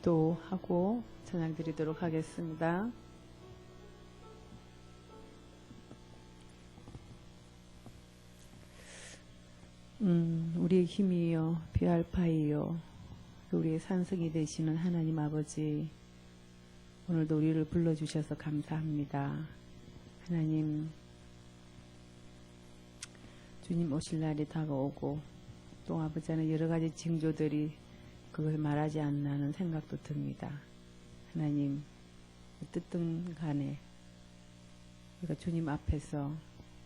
기도하고 찬양 드리도록 하겠습니다. 우리의 힘이요 비알파이요 우리의 산성이 되시는 하나님 아버지, 오늘도 우리를 불러주셔서 감사합니다. 하나님, 주님 오실 날이 다가오고 또 아버지 하나님 여러 가지 징조들이 그걸 말하지 않나는 생각도 듭니다. 하나님, 어떻든 간에 우리가 주님 앞에서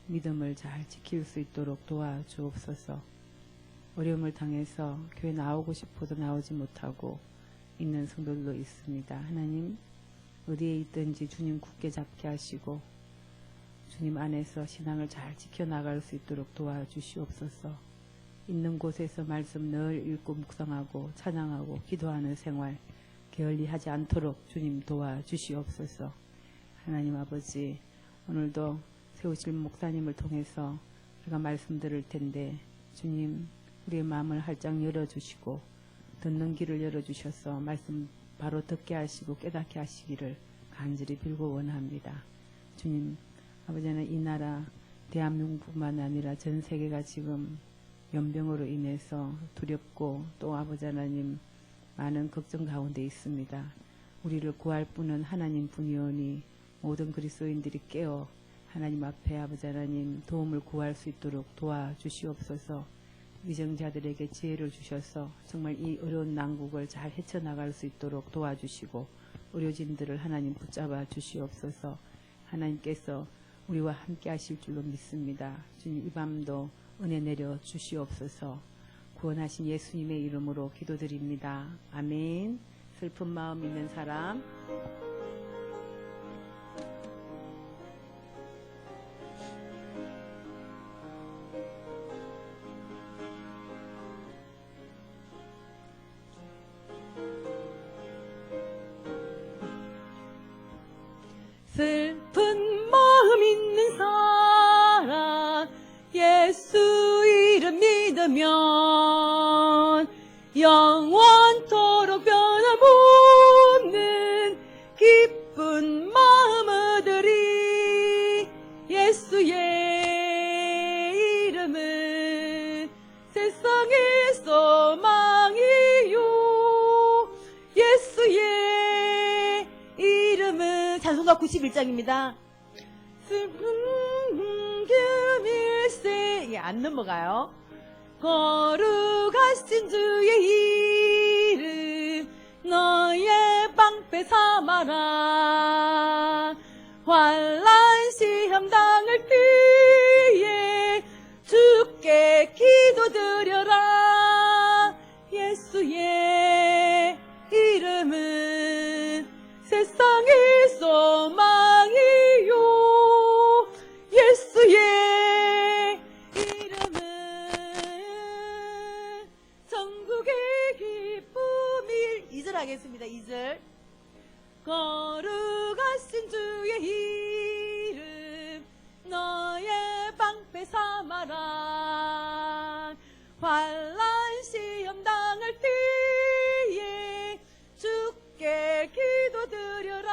믿음을 잘 지킬 수 있도록 도와주옵소서. 어려움을 당해서 교회 나오고 싶어도 나오지 못하고 있는 성도들도 있습니다. 하나님, 어디에 있든지 주님 굳게 잡게 하시고 주님 안에서 신앙을 잘 지켜나갈 수 있도록 도와주시옵소서. 있는 곳에서 말씀 늘 읽고 묵상하고 찬양하고 기도하는 생활 게을리하지 않도록 주님 도와주시옵소서. 하나님 아버지, 오늘도 세우실 목사님을 통해서 우리가 말씀 들을 텐데 주님, 우리의 마음을 활짝 열어주시고 듣는 길을 열어주셔서 말씀 바로 듣게 하시고 깨닫게 하시기를 간절히 빌고 원합니다. 주님, 아버지는 이 나라 대한민국뿐만 아니라 전 세계가 지금 연병으로 인해서 두렵고 또 아버지 하나님 많은 걱정 가운데 있습니다. 우리를 구할 분은 하나님 분이오니 모든 그리스도인들이 깨어 하나님 앞에 아버지 하나님 도움을 구할 수 있도록 도와주시옵소서. 위정자들에게 지혜를 주셔서 정말 이 어려운 난국을 잘 헤쳐나갈 수 있도록 도와주시고 의료진들을 하나님 붙잡아 주시옵소서. 하나님께서 우리와 함께 하실 줄로 믿습니다. 주님, 이 밤도 은혜 내려 주시옵소서. 구원하신 예수님의 이름으로 기도드립니다. 아멘. 슬픈 마음 있는 사람. 슬픈 마음 있는 사람, 예수 이름 믿으면 영원토록 변함없는 기쁜 마음 얻으리. 예수의 이름은 세상의 소망이요. 예수의 이름은 찬송가 91장입니다. 슬픈 금일세, 이게 안 넘어가요. 거룩하신 주의 이름 너의 방패 삼아라. 환난 시험 당할 때에 주께 기도드려라. 예수의 이름은 세상의 소망이요. 예수의 이름은 천국의 기쁨이. 2절 하겠습니다. 2절. 거룩하신 주의 이름 너의 방패 삼아라. 환난 시험 당할 때에 주께 기도드려라.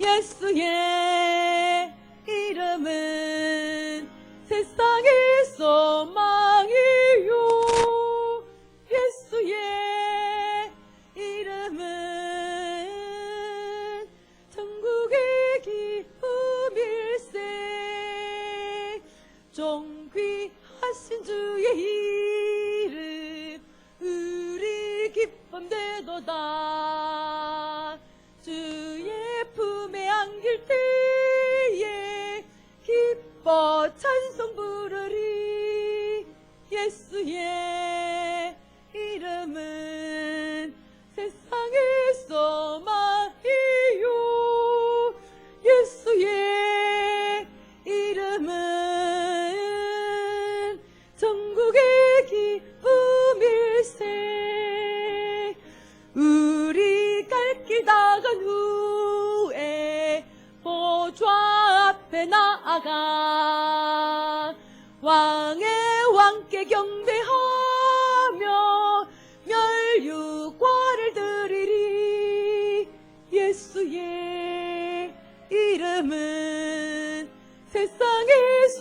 예수의 이름은 세상의 소망이요. 예수의 이름은 천국의 기쁨일세. 존귀하신 주의 이름 우리 기쁨 되도다. 주의 품에 안길 때에 기뻐 찬송 부르리. 예수의 이름은 세상의 소망이요. 예수의 이름은 천국의 기쁨일세. 우리 갈 길 나간 후에 보좌 앞에 나아가 왕의 왕께 경배하며 멸류관을 들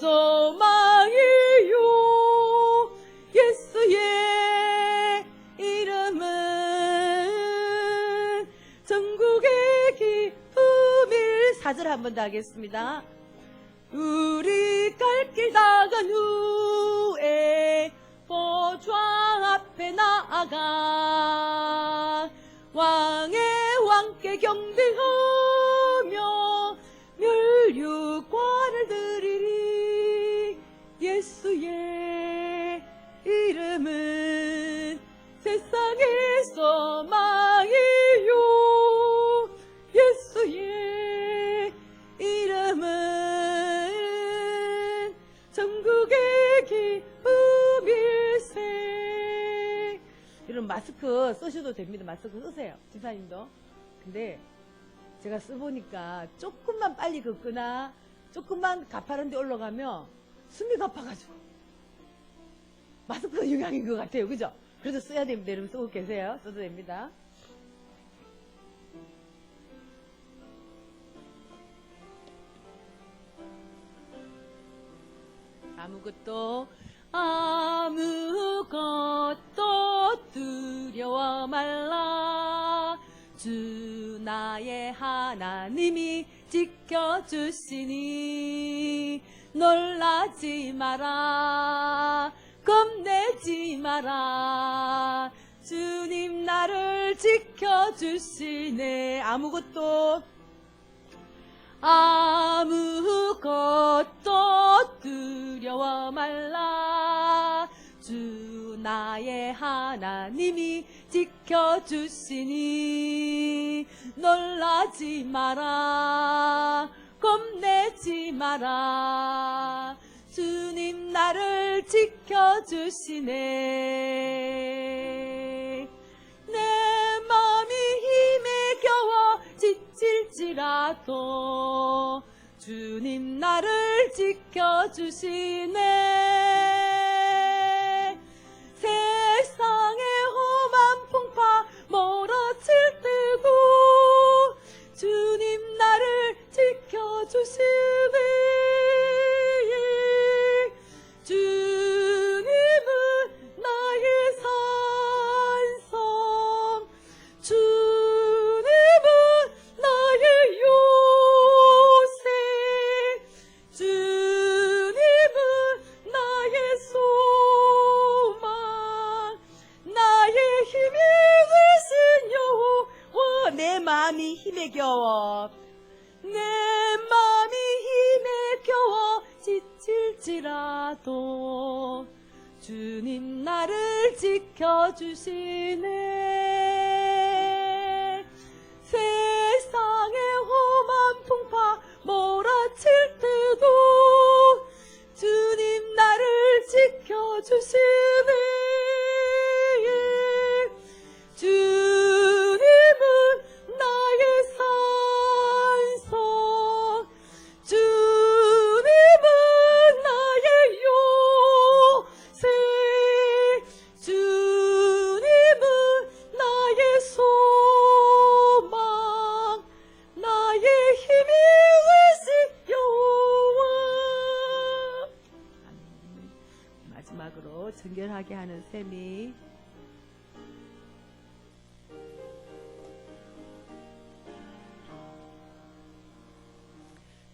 소망이요 예수의 이름은 전국의 기쁨일 4절 한 번 더 하겠습니다. 우리 갈 길 나간 후에 보좌 앞에 나아가 왕의 왕께 경배하며 멸류관을 드리리. 예수의 이름은 세상의 소망이요 예수의 이름은 전국의 기쁨일세. 이런 마스크 쓰셔도 됩니다. 마스크 쓰세요. 집사님도. 근데 제가 써보니까 조금만 빨리 긋거나 조금만 가파른 데 올라가면 숨이 가파가지고 마스크 영향인 것 같아요. 그죠? 그래서 써야 됩니다. 여러분 쓰고 계세요. 써도 됩니다. 아무것도 두려워 말라. 주 나의 하나님이 지켜주시니 놀라지 마라. 겁내지 마라. 주님 나를 지켜주시네. 아무것도 두려워 말라. 주 나의 하나님이 지켜주시니 놀라지 마라. 겁내지 마라. 주님 나를 지켜주시네. 내 마음이 힘에 겨워 지칠지라도 주님 나를 지켜주시네. 세상의 험한 풍파 몰아칠 때도 주님 나를 지켜주시네. 주님은 나의 산성, 주님은 나의 요새, 주님은 나의 소망, 나의 힘이 되신 여호와. 내 마음이 힘에 겨워, 내 마음이 힘에 겨워 지칠지라도 주님 나를 지켜주시네. 세상의 험한 풍파 몰아칠 때도 주님 나를 지켜주시네. 주님은 나의 산성, 주님은 나의 요새, 주님은 나의 소망, 나의 힘이 되신 여호와. 마지막으로 정결하게 하는 셈이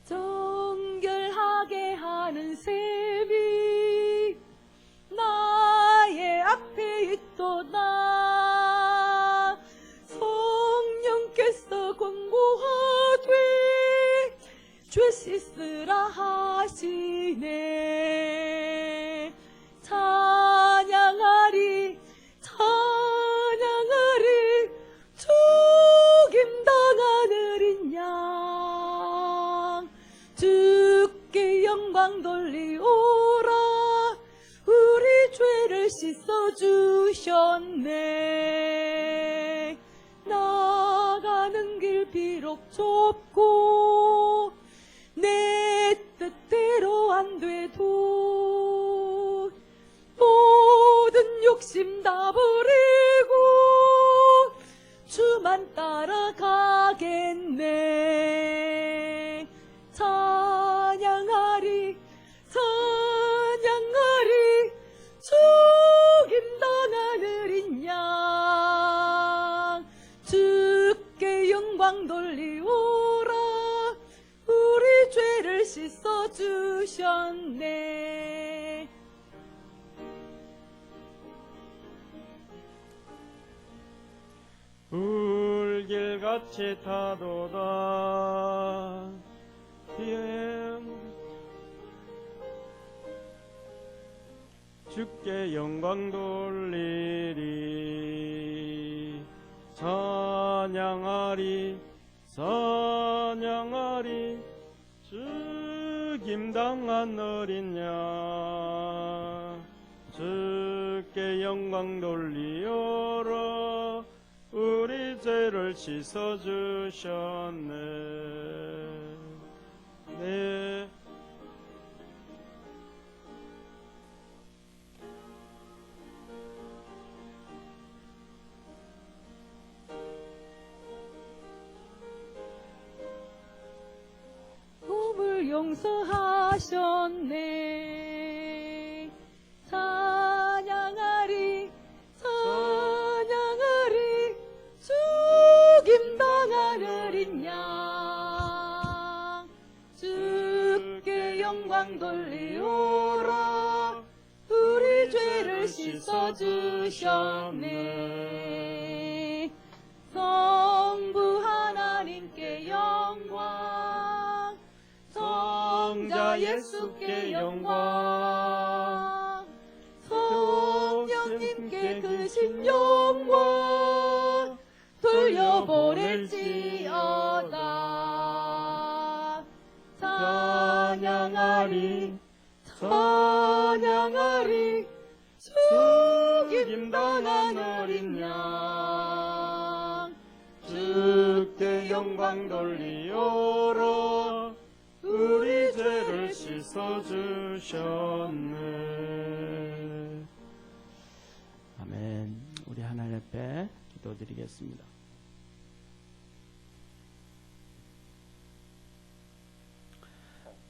정결하게 하는 셈이 나의 앞에 있도다. 성령께서 권고하되 죄 씻으라 하시네. 찬양하리 찬양하리 죽임당한 어린 양 주께 영광 돌리오라. 우리 죄를 씻어주셨네. 나가는 길 비록 좁고 내 뜻대로 안 돼도 모든 욕심 다 버리고 주만 따라가겠네. 찬양하리 찬양하리 영광 돌리오라. 우리 죄를 씻어주셨네. 불길같이 타도다. 주께 영광 돌리리. 찬양하리 찬양하리. 죽임당한 어린 양. 주께 영광 돌리오라. 우리 죄를 씻어주셨네. 네. 몸을 용서하셨네. 찬양하리 찬양하리. 죽임당한 어린 양. 주께 영광 돌리오라. 우리 죄를 씻어주셨네. 성부 하나님께 영광. 성자 예수께 영광. 성령님께 크신 영광 돌려보낼지어다. 찬양하리 찬양하리. 죽임당한 어린 양. 주께 영광 돌리오라. 우리 죄를 씻어주셨네. 아멘. 우리 하나님 앞에 기도드리겠습니다.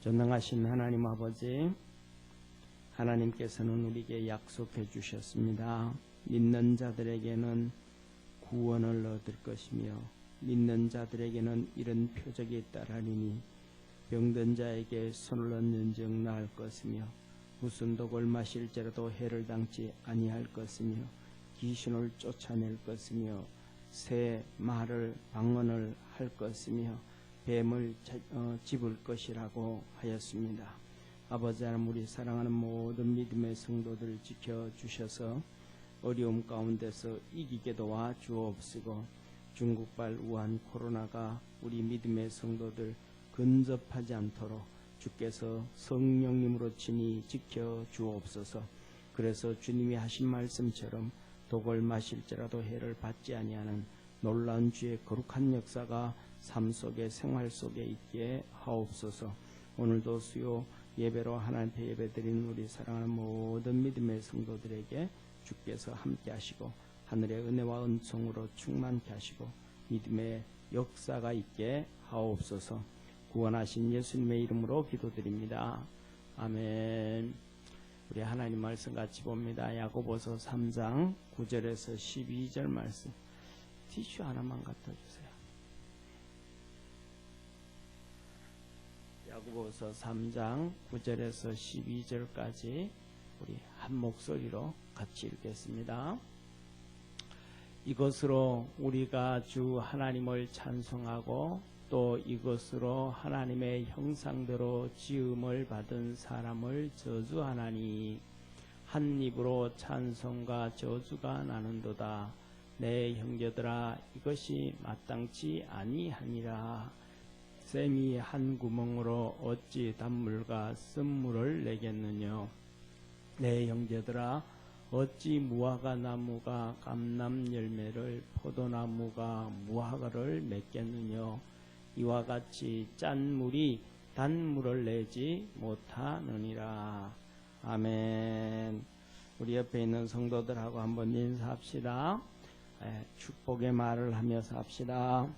전능하신 하나님 아버지, 하나님께서는 우리에게 약속해 주셨습니다. 믿는 자들에게는 구원을 얻을 것이며 믿는 자들에게는 이런 표적이 따르리니 병든 자에게 손을 얹는 즉 나을 것이며 무슨 독을 마실지라도 해를 당치 아니할 것이며 귀신을 쫓아낼 것이며 새 말을 방언을 할 것이며 뱀을 집을 것이라고 하였습니다. 아버지 하나님, 우리 사랑하는 모든 믿음의 성도들을 지켜주셔서 어려움 가운데서 이기게 도와 주옵시고 중국발 우한 코로나가 우리 믿음의 성도들 근접하지 않도록 주께서 성령님으로 친히 지켜 주옵소서. 그래서 주님이 하신 말씀처럼 독을 마실지라도 해를 받지 아니하는 놀라운 주의 거룩한 역사가 삶 속에 생활 속에 있게 하옵소서. 오늘도 수요 예배로 하나님 앞에 예배드린 우리 사랑하는 모든 믿음의 성도들에게 주께서 함께 하시고 하늘의 은혜와 은총으로 충만케 하시고 믿음의 역사가 있게 하옵소서. 구원하신 예수님의 이름으로 기도드립니다. 아멘. 우리 하나님 말씀 같이 봅니다. 야고보서 3장 9절에서 12절 말씀. 티슈 하나만 갖다 주세요. 야고보서 3장 9절에서 12절까지 우리 한 목소리로 같이 읽겠습니다. 이것으로 우리가 주 하나님을 찬송하고 또 이것으로 하나님의 형상대로 지음을 받은 사람을 저주하나니 한 입으로 찬송과 저주가 나는도다. 내 형제들아, 이것이 마땅치 아니하니라. 샘이 한 구멍으로 어찌 단물과 쓴물을 내겠느냐. 내 형제들아, 어찌 무화과 나무가 감람 열매를 포도나무가 무화과를 맺겠느냐. 이와 같이 짠 물이 단물을 내지 못하느니라. 아멘. 우리 옆에 있는 성도들하고 한번 인사합시다. 축복의 말을 하면서 합시다.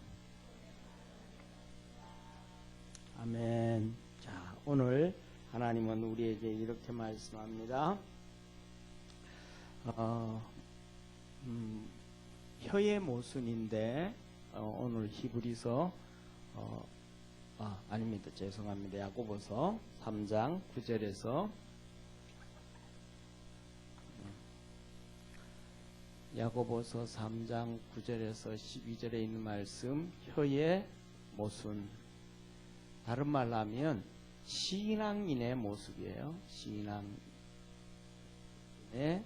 아멘. 자, 오늘 하나님은 우리에게 이렇게 말씀합니다. 혀의 모순인데 오늘 히브리서 아닙니다. 죄송합니다. 야고보서 3장 9절에서 야고보서 3장 9절에서 12절에 있는 말씀, 혀의 모순. 다른 말로 하면 신앙인의 모습이에요. 신앙인의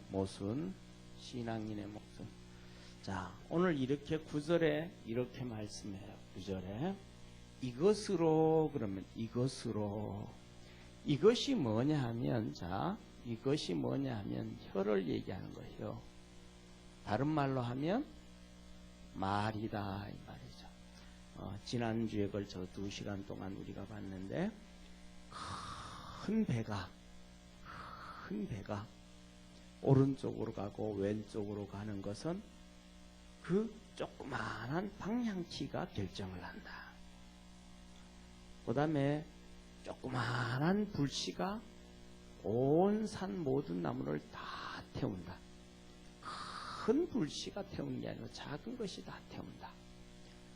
모순, 신앙인의 모습. 자, 오늘 이렇게 9절에 이렇게 말씀해요. 9절에 이것으로, 그러면 이것으로, 이것이 뭐냐 하면, 자, 이것이 뭐냐 하면 혀를 얘기하는 거예요. 다른 말로 하면 말이다 이 말이죠. 지난주에 걸쳐 2시간 동안 우리가 봤는데, 큰 배가 오른쪽으로 가고 왼쪽으로 가는 것은 그 조그마한 방향키가 결정을 한다. 그 다음에 조그마한 불씨가 온 산 모든 나무를 다 태운다. 큰 불씨가 태우는 게 아니고 작은 것이 다 태운다.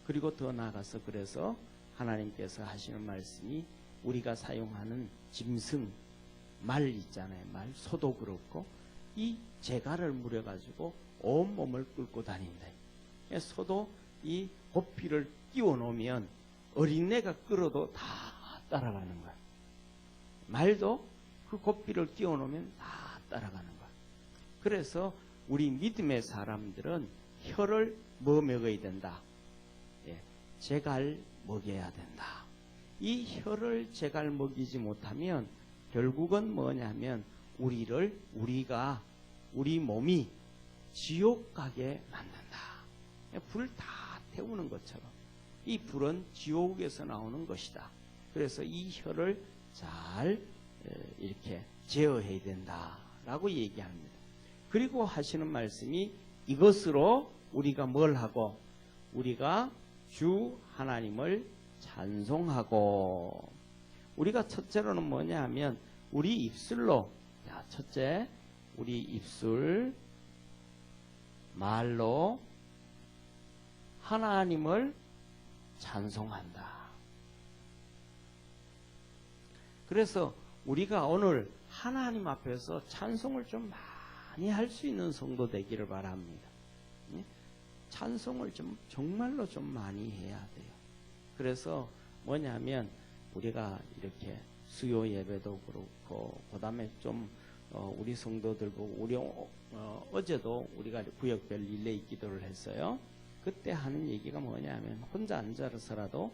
그리고 더 나아가서 그래서 하나님께서 하시는 말씀이 우리가 사용하는 짐승, 말 있잖아요. 말, 소도 그렇고 이 재갈을 물어가지고 온 몸을 끌고 다닌다. 소도 이 고삐를 끼워 놓으면 어린애가 끌어도 다 따라가는 거야. 말도 그 고삐를 끼워 놓으면 다 따라가는 거야. 그래서 우리 믿음의 사람들은 혀를 뭐 먹어야 된다? 재갈 먹여야 된다. 이 혀를 재갈 먹이지 못하면 결국은 뭐냐면 우리 몸이 지옥 가게 만든다. 불 다 태우는 것처럼 이 불은 지옥에서 나오는 것이다. 그래서 이 혀를 잘 이렇게 제어해야 된다라고 얘기합니다. 그리고 하시는 말씀이 이것으로 우리가 뭘 하고, 우리가 주 하나님을 찬송하고, 우리가 첫째로는 뭐냐 하면 우리 입술로, 자, 첫째 우리 입술 말로 하나님을 찬송한다. 그래서 우리가 오늘 하나님 앞에서 찬송을 좀 많이 할 수 있는 성도 되기를 바랍니다. 찬송을 정말로 좀 많이 해야 돼요. 그래서 뭐냐면 우리가 이렇게 수요 예배도 그렇고, 그 다음에 우리 성도들 보고, 어제도 우리가 구역별 릴레이 기도를 했어요. 그때 하는 얘기가 뭐냐면 혼자 앉아서라도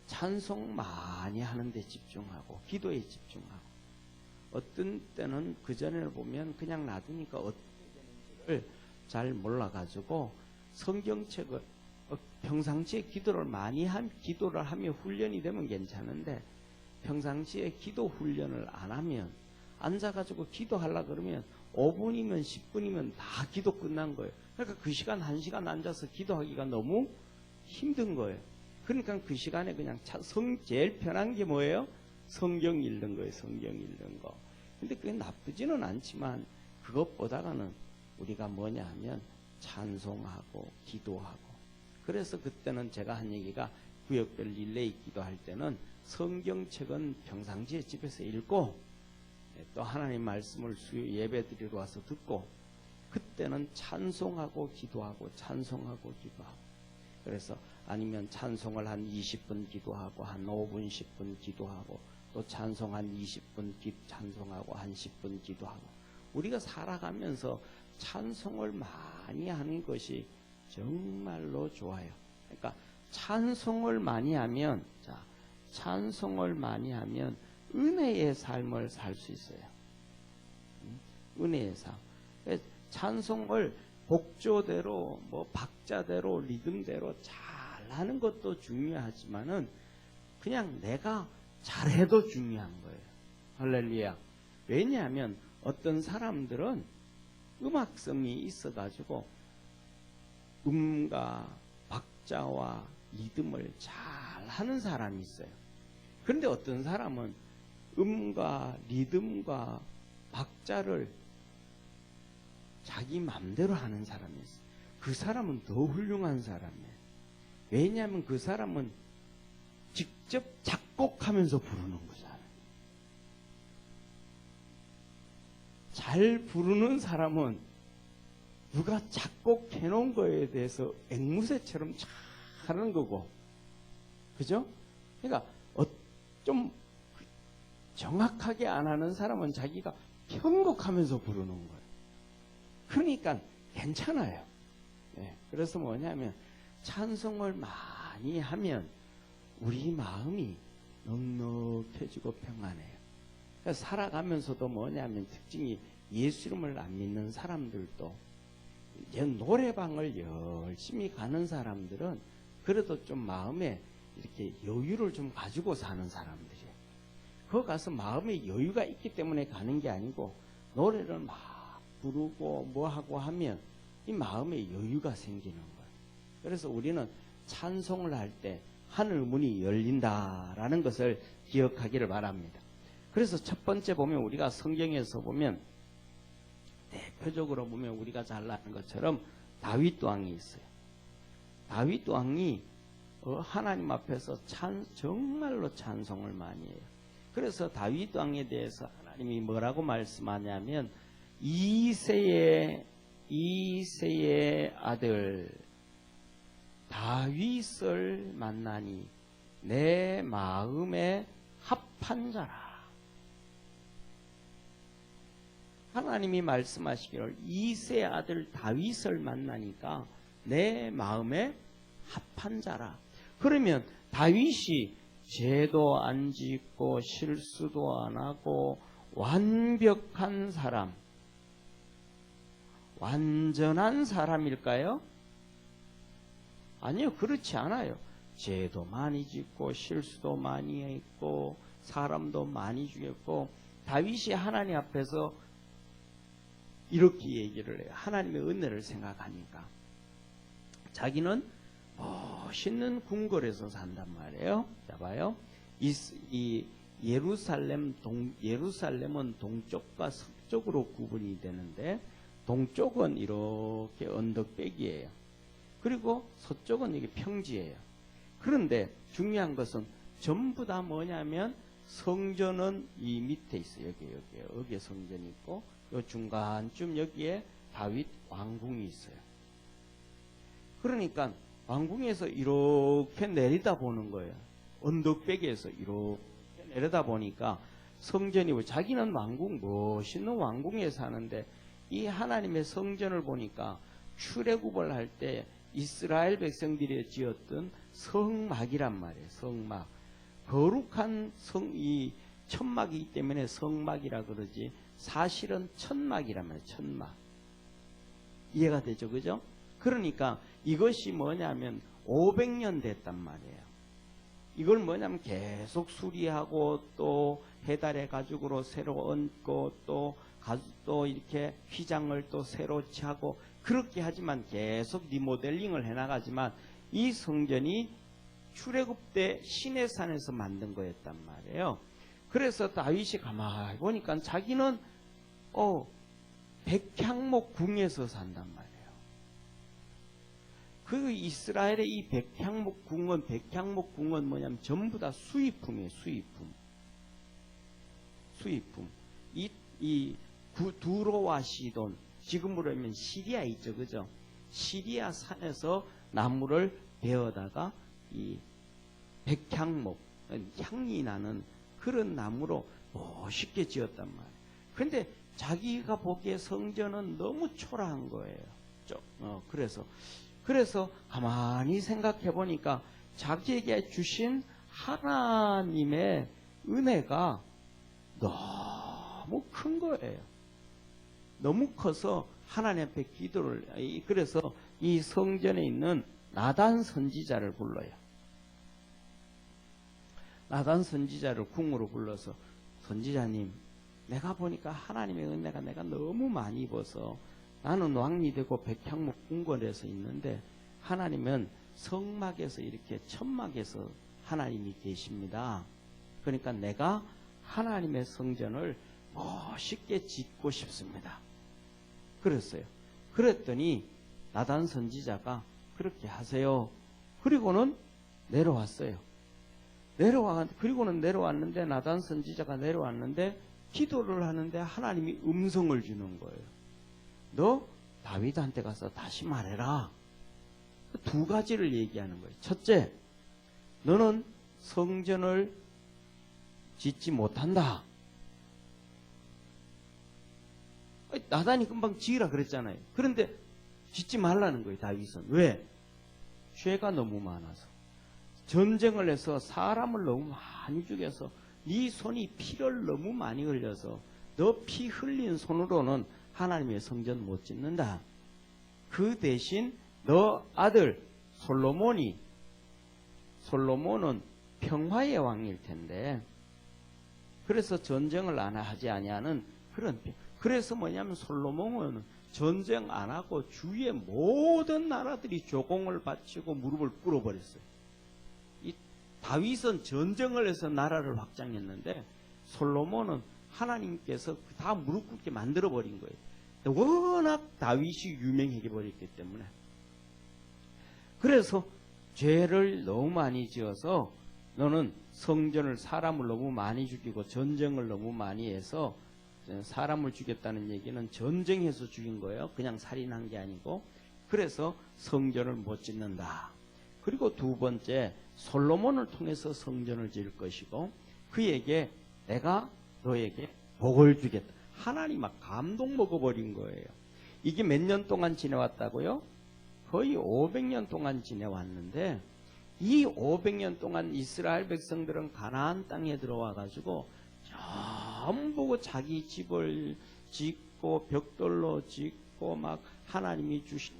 찬송 많이 하는 데 집중하고 기도에 집중하고, 어떤 때는 그전에 보면 그냥 놔두니까 어떻게 되는지를 잘 몰라가지고 성경책을 평상시에 기도를 하며 훈련이 되면 괜찮은데, 평상시에 기도 훈련을 안 하면 앉아가지고 기도하려고 그러면 5분이면 10분이면 다 기도 끝난 거예요. 그러니까 그 시간 1시간 앉아서 기도하기가 너무 힘든 거예요. 그러니까 그 시간에 그냥 제일 편한 게 뭐예요? 성경 읽는 거예요. 성경 읽는 거. 근데 그게 나쁘지는 않지만 그것보다는 우리가 뭐냐 하면 찬송하고 기도하고. 그래서 그때는 제가 한 얘기가 구역별 릴레이 기도할 때는 성경책은 평상시에 집에서 읽고, 또 하나님 말씀을 예배 드리러 와서 듣고, 그때는 찬송하고 기도하고 찬송하고 기도하고. 그래서 아니면 찬송을 한 20분 기도하고 한 5분 10분 기도하고, 또 찬송 한 20분 찬송하고 한 10분 기도하고. 우리가 살아가면서 찬송을 많이 하는 것이 정말로 좋아요. 그러니까 찬송을 많이 하면, 찬송을 많이 하면 은혜의 삶을 살 수 있어요. 은혜의 삶. 찬송을 곡조대로, 박자대로, 리듬대로 잘 하는 것도 중요하지만은 그냥 내가 잘해도 중요한 거예요. 할렐루야. 왜냐하면 어떤 사람들은 음악성이 있어가지고 음과 박자와 리듬을 잘 하는 사람이 있어요. 그런데 어떤 사람은 음과 리듬과 박자를 자기 맘대로 하는 사람이 있어요. 그 사람은 더 훌륭한 사람이에요. 왜냐하면 그 사람은 직접 작곡하면서 부르는 거잖아요. 잘 부르는 사람은 누가 작곡해 놓은 거에 대해서 앵무새처럼 잘하는 거고, 그죠? 그러니까 좀 정확하게 안 하는 사람은 자기가 편곡하면서 부르는 거예요. 그러니까 괜찮아요. 네, 그래서 뭐냐면 찬송을 많이 하면 우리 마음이 넉넉해지고 평안해요. 그래서 살아가면서도 뭐냐면 특징이 예수 이름을 안 믿는 사람들도 이제 노래방을 열심히 가는 사람들은 그래도 좀 마음에 이렇게 여유를 좀 가지고 사는 사람들이에요. 거기 가서 마음에 여유가 있기 때문에 가는 게 아니고 노래를 막 부르고 뭐 하고 하면 이 마음에 여유가 생기는 거예요. 그래서 우리는 찬송을 할 때 하늘 문이 열린다라는 것을 기억하기를 바랍니다. 그래서 첫 번째 보면 우리가 성경에서 보면 대표적으로 보면 우리가 잘 아는 것처럼 다윗 왕이 있어요. 다윗 왕이 하나님 앞에서 정말로 찬송을 많이 해요. 그래서 다윗 왕에 대해서 하나님이 뭐라고 말씀하냐면 이새의 아들 다윗을 만나니 내 마음에 합한 자라. 하나님이 말씀하시기를 이새의 아들 다윗을 만나니까 내 마음에 합한 자라. 그러면 다윗이 죄도 안 짓고 실수도 안 하고 완벽한 사람, 완전한 사람일까요? 아니요, 그렇지 않아요. 죄도 많이 짓고 실수도 많이 했고 사람도 많이 죽였고. 다윗이 하나님 앞에서 이렇게 얘기를 해요. 하나님의 은혜를 생각하니까 자기는 멋있는 궁궐에서 산단 말이에요. 자 봐요. 이 예루살렘은 동쪽과 서쪽으로 구분이 되는데 동쪽은 이렇게 언덕배기예요. 그리고 서쪽은 이게 평지예요. 그런데 중요한 것은 전부 다 뭐냐면 성전은 이 밑에 있어요. 여기에 성전이 있고 요 중간쯤 여기에 다윗 왕궁이 있어요. 그러니까 왕궁에서 이렇게 내리다 보는 거예요. 언덕배기에서 이렇게 내려다 보니까 성전이 자기는 왕궁, 멋있는 왕궁에 사는데 이 하나님의 성전을 보니까 출애굽을 할 때 이스라엘 백성들이 지었던 성막이란 말이에요. 성막. 거룩한 이 천막이기 때문에 성막이라 그러지 사실은 천막이란 말이에요. 천막. 이해가 되죠? 그죠? 그러니까 이것이 뭐냐면 500년 됐단 말이에요. 이걸 뭐냐면 계속 수리하고 또 해달의 가죽으로 새로 얹고 또 이렇게 휘장을 또 새로 차고 그렇게 하지만 계속 리모델링을 해나가지만 이 성전이 출애굽 때 시내산에서 만든 거였단 말이에요. 그래서 다윗이 가만히 보니까 자기는 백향목 궁에서 산단 말이에요. 그 이스라엘의 이 백향목 궁은 뭐냐면 전부 다 수입품이에요. 수입품. 이 두로와 시돈, 지금으로 하면 시리아 있죠, 그죠? 시리아 산에서 나무를 베어다가 이 백향목, 향이 나는 그런 나무로 멋있게 지었단 말이에요. 근데 자기가 보기에 성전은 너무 초라한 거예요. 그래서 가만히 생각해 보니까 자기에게 주신 하나님의 은혜가 너무 큰 거예요. 너무 커서 하나님 앞에 기도를, 그래서 이 성전에 있는 나단 선지자를 불러요. 나단 선지자를 궁으로 불러서 선지자님, 내가 보니까 하나님의 은혜가 내가 너무 많이 입어서 나는 왕이 되고 백향목 궁궐에서 있는데 하나님은 성막에서 이렇게 천막에서 하나님이 계십니다. 그러니까 내가 하나님의 성전을 멋있게 짓고 싶습니다. 그랬어요. 그랬더니 나단 선지자가 그렇게 하세요 그리고는 내려왔어요. 그리고는 내려왔는데, 나단 선지자가 내려왔는데 기도를 하는데 하나님이 음성을 주는 거예요. 너 다윗한테 가서 다시 말해라. 두 가지를 얘기하는 거예요. 첫째, 너는 성전을 짓지 못한다. 나단이 금방 지으라 그랬잖아요. 그런데 짓지 말라는 거예요, 다윗은. 왜? 죄가 너무 많아서. 전쟁을 해서 사람을 너무 많이 죽여서 네 손이 피를 너무 많이 흘려서 너 피 흘린 손으로는 하나님의 성전 못 짓는다. 그 대신 너 아들 솔로몬은 평화의 왕일 텐데, 그래서 전쟁을 안 하지 아니하는 그런, 그래서 뭐냐면 솔로몬은 전쟁 안 하고 주위의 모든 나라들이 조공을 바치고 무릎을 꿇어버렸어요. 이 다윗은 전쟁을 해서 나라를 확장했는데 솔로몬은 하나님께서 다 무릎 꿇게 만들어버린 거예요. 워낙 다윗이 유명해져 버렸기 때문에. 그래서 죄를 너무 많이 지어서 너는 성전을, 사람을 너무 많이 죽이고 전쟁을 너무 많이 해서, 사람을 죽였다는 얘기는 전쟁해서 죽인 거예요. 그냥 살인한 게 아니고. 그래서 성전을 못 짓는다. 그리고 두 번째, 솔로몬을 통해서 성전을 지을 것이고 그에게 내가 너에게 복을 주겠다. 하나님 막 감동 먹어버린 거예요. 이게 몇 년 동안 지내왔다고요? 거의 500년 동안 지내왔는데, 이 500년 동안 이스라엘 백성들은 가나안 땅에 들어와 가지고 전부 자기 집을 짓고 벽돌로 짓고 막 하나님이 주신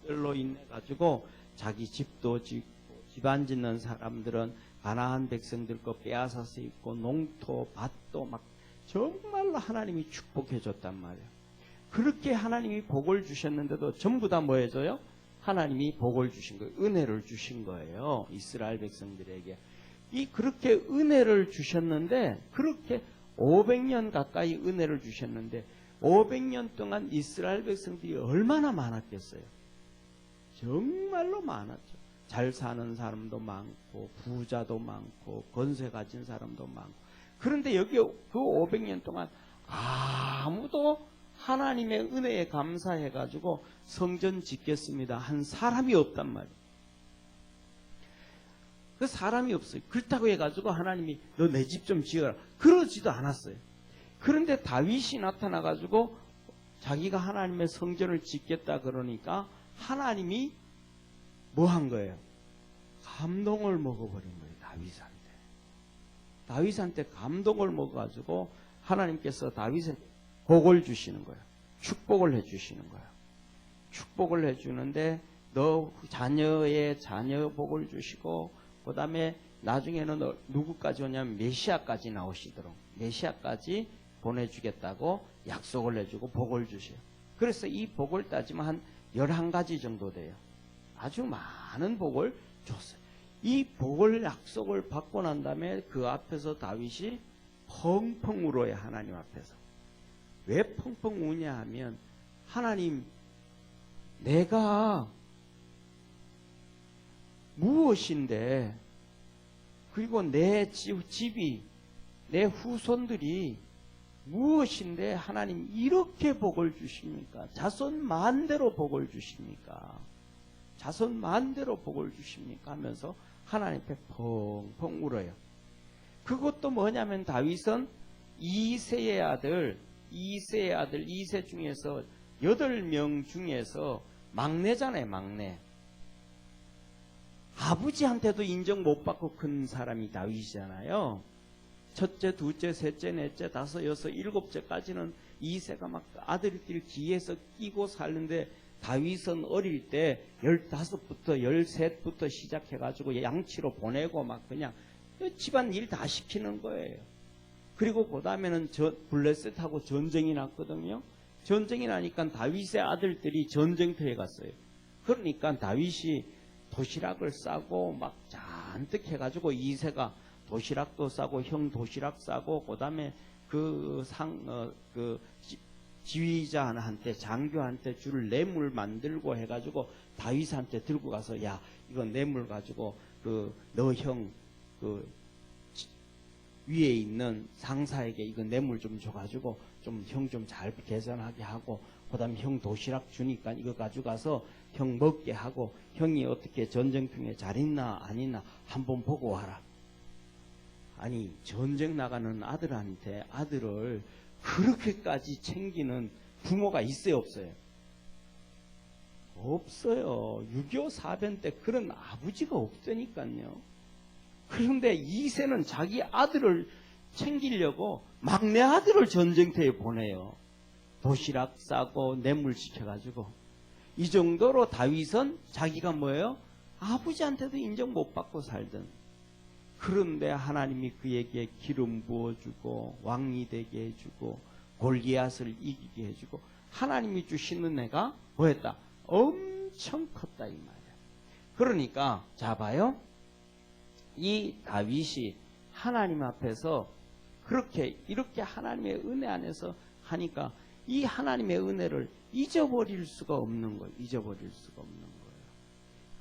것들로 인해 가지고 자기 집도 짓고, 집안 짓는 사람들은 가나안 백성들 거 빼앗아서 있고 농토 밭도 막 정말로 하나님이 축복해 줬단 말이에요. 그렇게 하나님이 복을 주셨는데도 전부 다 뭐 해줘요? 하나님이 복을 주신 거예요. 은혜를 주신 거예요. 이스라엘 백성들에게. 그렇게 은혜를 주셨는데, 그렇게 500년 가까이 은혜를 주셨는데 500년 동안 이스라엘 백성들이 얼마나 많았겠어요? 정말로 많았죠. 잘 사는 사람도 많고 부자도 많고 권세 가진 사람도 많고. 그런데 여기 그 500년 동안 아무도 하나님의 은혜에 감사해가지고 성전 짓겠습니다 한 사람이 없단 말이에요. 그 사람이 없어요. 그렇다고 해가지고 하나님이 너 내 집 좀 지어라, 그러지도 않았어요. 그런데 다윗이 나타나가지고 자기가 하나님의 성전을 짓겠다 그러니까 하나님이 뭐 한 거예요? 감동을 먹어버린 거예요. 다윗한테 감동을 먹어가지고 하나님께서 다윗에 복을 주시는 거예요. 축복을 해주시는 거예요. 축복을 해주는데 너 자녀의 자녀 복을 주시고, 그 다음에 나중에는 누구까지 오냐면 메시아까지 나오시도록, 메시아까지 보내주겠다고 약속을 해주고 복을 주셔요. 그래서 이 복을 따지면 한 11가지 정도 돼요. 아주 많은 복을 줬어요. 이 복을 약속을 받고 난 다음에 그 앞에서 다윗이 펑펑 울어요. 하나님 앞에서. 왜 펑펑 우냐 하면, 하나님, 내가 무엇인데, 그리고 내 집이, 내 후손들이 무엇인데 하나님 이렇게 복을 주십니까? 자손 만대로 복을 주십니까? 자손 만대로 복을 주십니까? 하면서 하나님 앞에 펑펑 울어요. 그것도 뭐냐면 다윗은 이새의 아들 이새 중에서 8명 중에서 막내잖아요. 막내. 아버지한테도 인정 못 받고 큰 사람이 다윗이잖아요. 첫째, 둘째, 셋째, 넷째, 다섯, 여섯, 일곱째까지는 이새가 막 아들끼리 기에서 끼고 살는데, 다윗은 어릴 때 15부터 13부터 시작해가지고 양치로 보내고 막 그냥 집안 일 다 시키는 거예요. 그리고 그 다음에는 블레셋하고 전쟁이 났거든요. 전쟁이 나니까 다윗의 아들들이 전쟁터에 갔어요. 그러니까 다윗이 도시락을 싸고 막 잔뜩 해가지고 이새가 도시락도 싸고 형 도시락 싸고, 그 다음에 지휘자한테 장교한테 줄 뇌물 만들고 해가지고 다윗한테 들고 가서 야 이거 뇌물 가지고 그 너 형 그 위에 있는 상사에게 이거 뇌물 좀 줘가지고 좀 형 좀 잘 개선하게 하고 그다음 형 도시락 주니까 이거 가져가서 형 먹게 하고 형이 어떻게 전쟁통에 잘 있나 안 있나 한번 보고 와라. 아니 전쟁 나가는 아들한테 아들을 그렇게까지 챙기는 부모가 있어요 없어요? 없어요. 6.25 사변 때 그런 아버지가 없다니까요. 그런데 이세는 자기 아들을 챙기려고 막내 아들을 전쟁터에 보내요. 도시락 싸고 뇌물 시켜가지고. 이 정도로 다윗은 자기가 뭐예요? 아버지한테도 인정 못 받고 살던. 그런데 하나님이 그에게 기름 부어주고 왕이 되게 해주고 골리앗을 이기게 해주고 하나님이 주신 은혜가 뭐였다? 엄청 컸다 이 말이야. 그러니까 자 봐요. 이 다윗이 하나님 앞에서 그렇게 이렇게 하나님의 은혜 안에서 하니까 이 하나님의 은혜를 잊어버릴 수가 없는 거예요. 잊어버릴 수가 없는 거예요.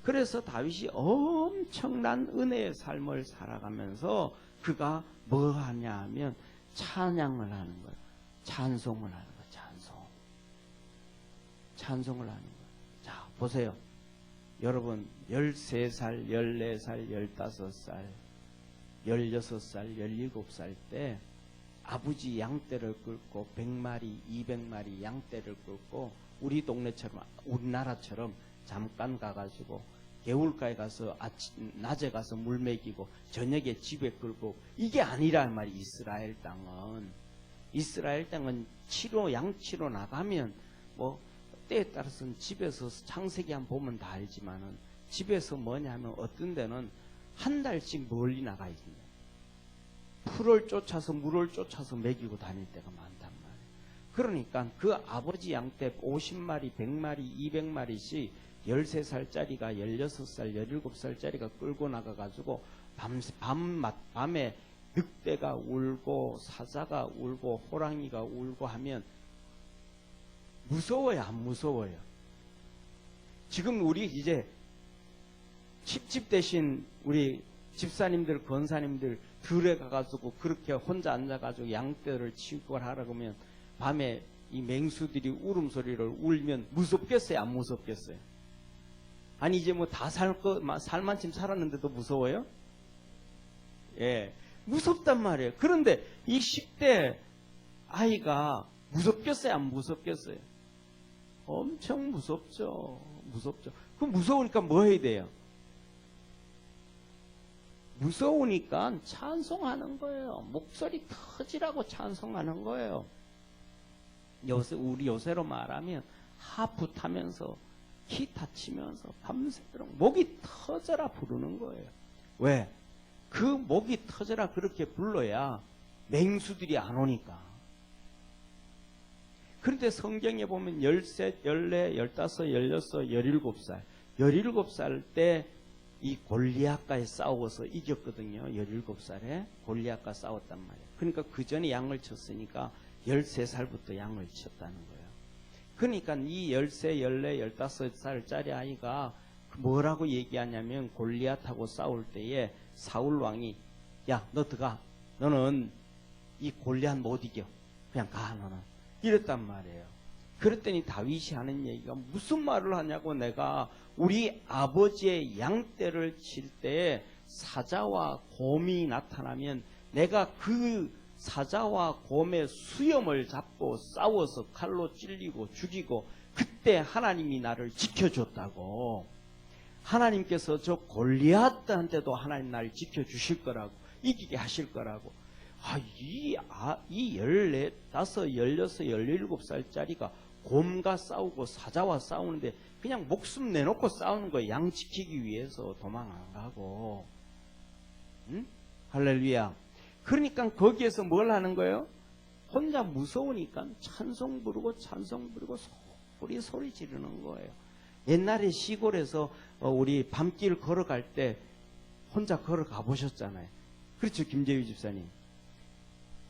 그래서 다윗이 엄청난 은혜의 삶을 살아가면서 그가 뭐 하냐 하면 찬양을 하는 거예요. 찬송을 하는 거예요. 찬송을 하는 거예요. 자, 보세요. 여러분 13살, 14살, 15살, 16살, 17살 때 아버지 양떼를 끌고 100마리, 200마리 양떼를 끌고 우리 동네처럼 우리나라처럼 잠깐 가가지고 개울가에 가서 낮에 가서 물 먹이고 저녁에 집에 끌고 이게 아니란 말이 이스라엘 땅은 양치로 나가면 뭐 때에 따라서는 집에서 창세기 한번 보면 다 알지만은 집에서 뭐냐 하면 어떤 데는 한 달씩 멀리 나가 있습니다. 풀을 쫓아서 물을 쫓아서 먹이고 다닐 때가 많단 말이에요. 그러니까 그 아버지 양떼 50마리, 100마리, 200마리씩 13살짜리가 16살, 17살짜리가 끌고 나가가지고 밤에 늑대가 울고 사자가 울고 호랑이가 울고 하면 무서워요, 안 무서워요? 지금 우리 이제 칩집 대신 우리 집사님들, 권사님들 들에 가가지고 그렇게 혼자 앉아가지고 양떼를 치고 하라고 하면 밤에 이 맹수들이 울음소리를 울면 무섭겠어요, 안 무섭겠어요? 아니 이제 뭐 다 살만큼 살았는데도 무서워요? 예, 무섭단 말이에요. 그런데 이 10대 아이가 무섭겠어요, 안 무섭겠어요? 엄청 무섭죠. 그럼 무서우니까 뭐 해야 돼요? 무서우니까 찬송하는 거예요. 목소리 터지라고 찬송하는 거예요. 우리 요새로 말하면 하프 타면서 기타 치면서 밤새도록 목이 터져라 부르는 거예요. 왜? 그 목이 터져라 그렇게 불러야 맹수들이 안 오니까. 그런데 성경에 보면 13, 14, 15, 16, 17살 17살 때 이 골리앗과에 싸워서 이겼거든요. 17살에 골리앗과 싸웠단 말이에요. 그러니까 그 전에 양을 쳤으니까 13살부터 양을 쳤다는 거예요. 그러니까 이 13, 14, 15살짜리 아이가 뭐라고 얘기하냐면 골리앗하고 싸울 때에 사울 왕이 야, 너 들어가. 너는 이 골리앗 못 이겨. 그냥 가, 너는. 이랬단 말이에요. 그랬더니 다윗이 하는 얘기가 무슨 말을 하냐고 내가 우리 아버지의 양떼를 칠 때 사자와 곰이 나타나면 내가 그 사자와 곰의 수염을 잡고 싸워서 칼로 찔리고 죽이고 그때 하나님이 나를 지켜줬다고. 하나님께서 저 골리앗한테도 하나님 나를 지켜주실 거라고, 이기게 하실 거라고. 이 14, 16, 17살짜리가 곰과 싸우고 사자와 싸우는데 그냥 목숨 내놓고 싸우는 거예요. 양 지키기 위해서 도망 안 가고. 응? 할렐루야. 그러니까 거기에서 뭘 하는 거예요? 혼자 무서우니까 찬송 부르고 소리 지르는 거예요. 옛날에 시골에서 우리 밤길 걸어갈 때 혼자 걸어가 보셨잖아요. 그렇죠, 김재유 집사님.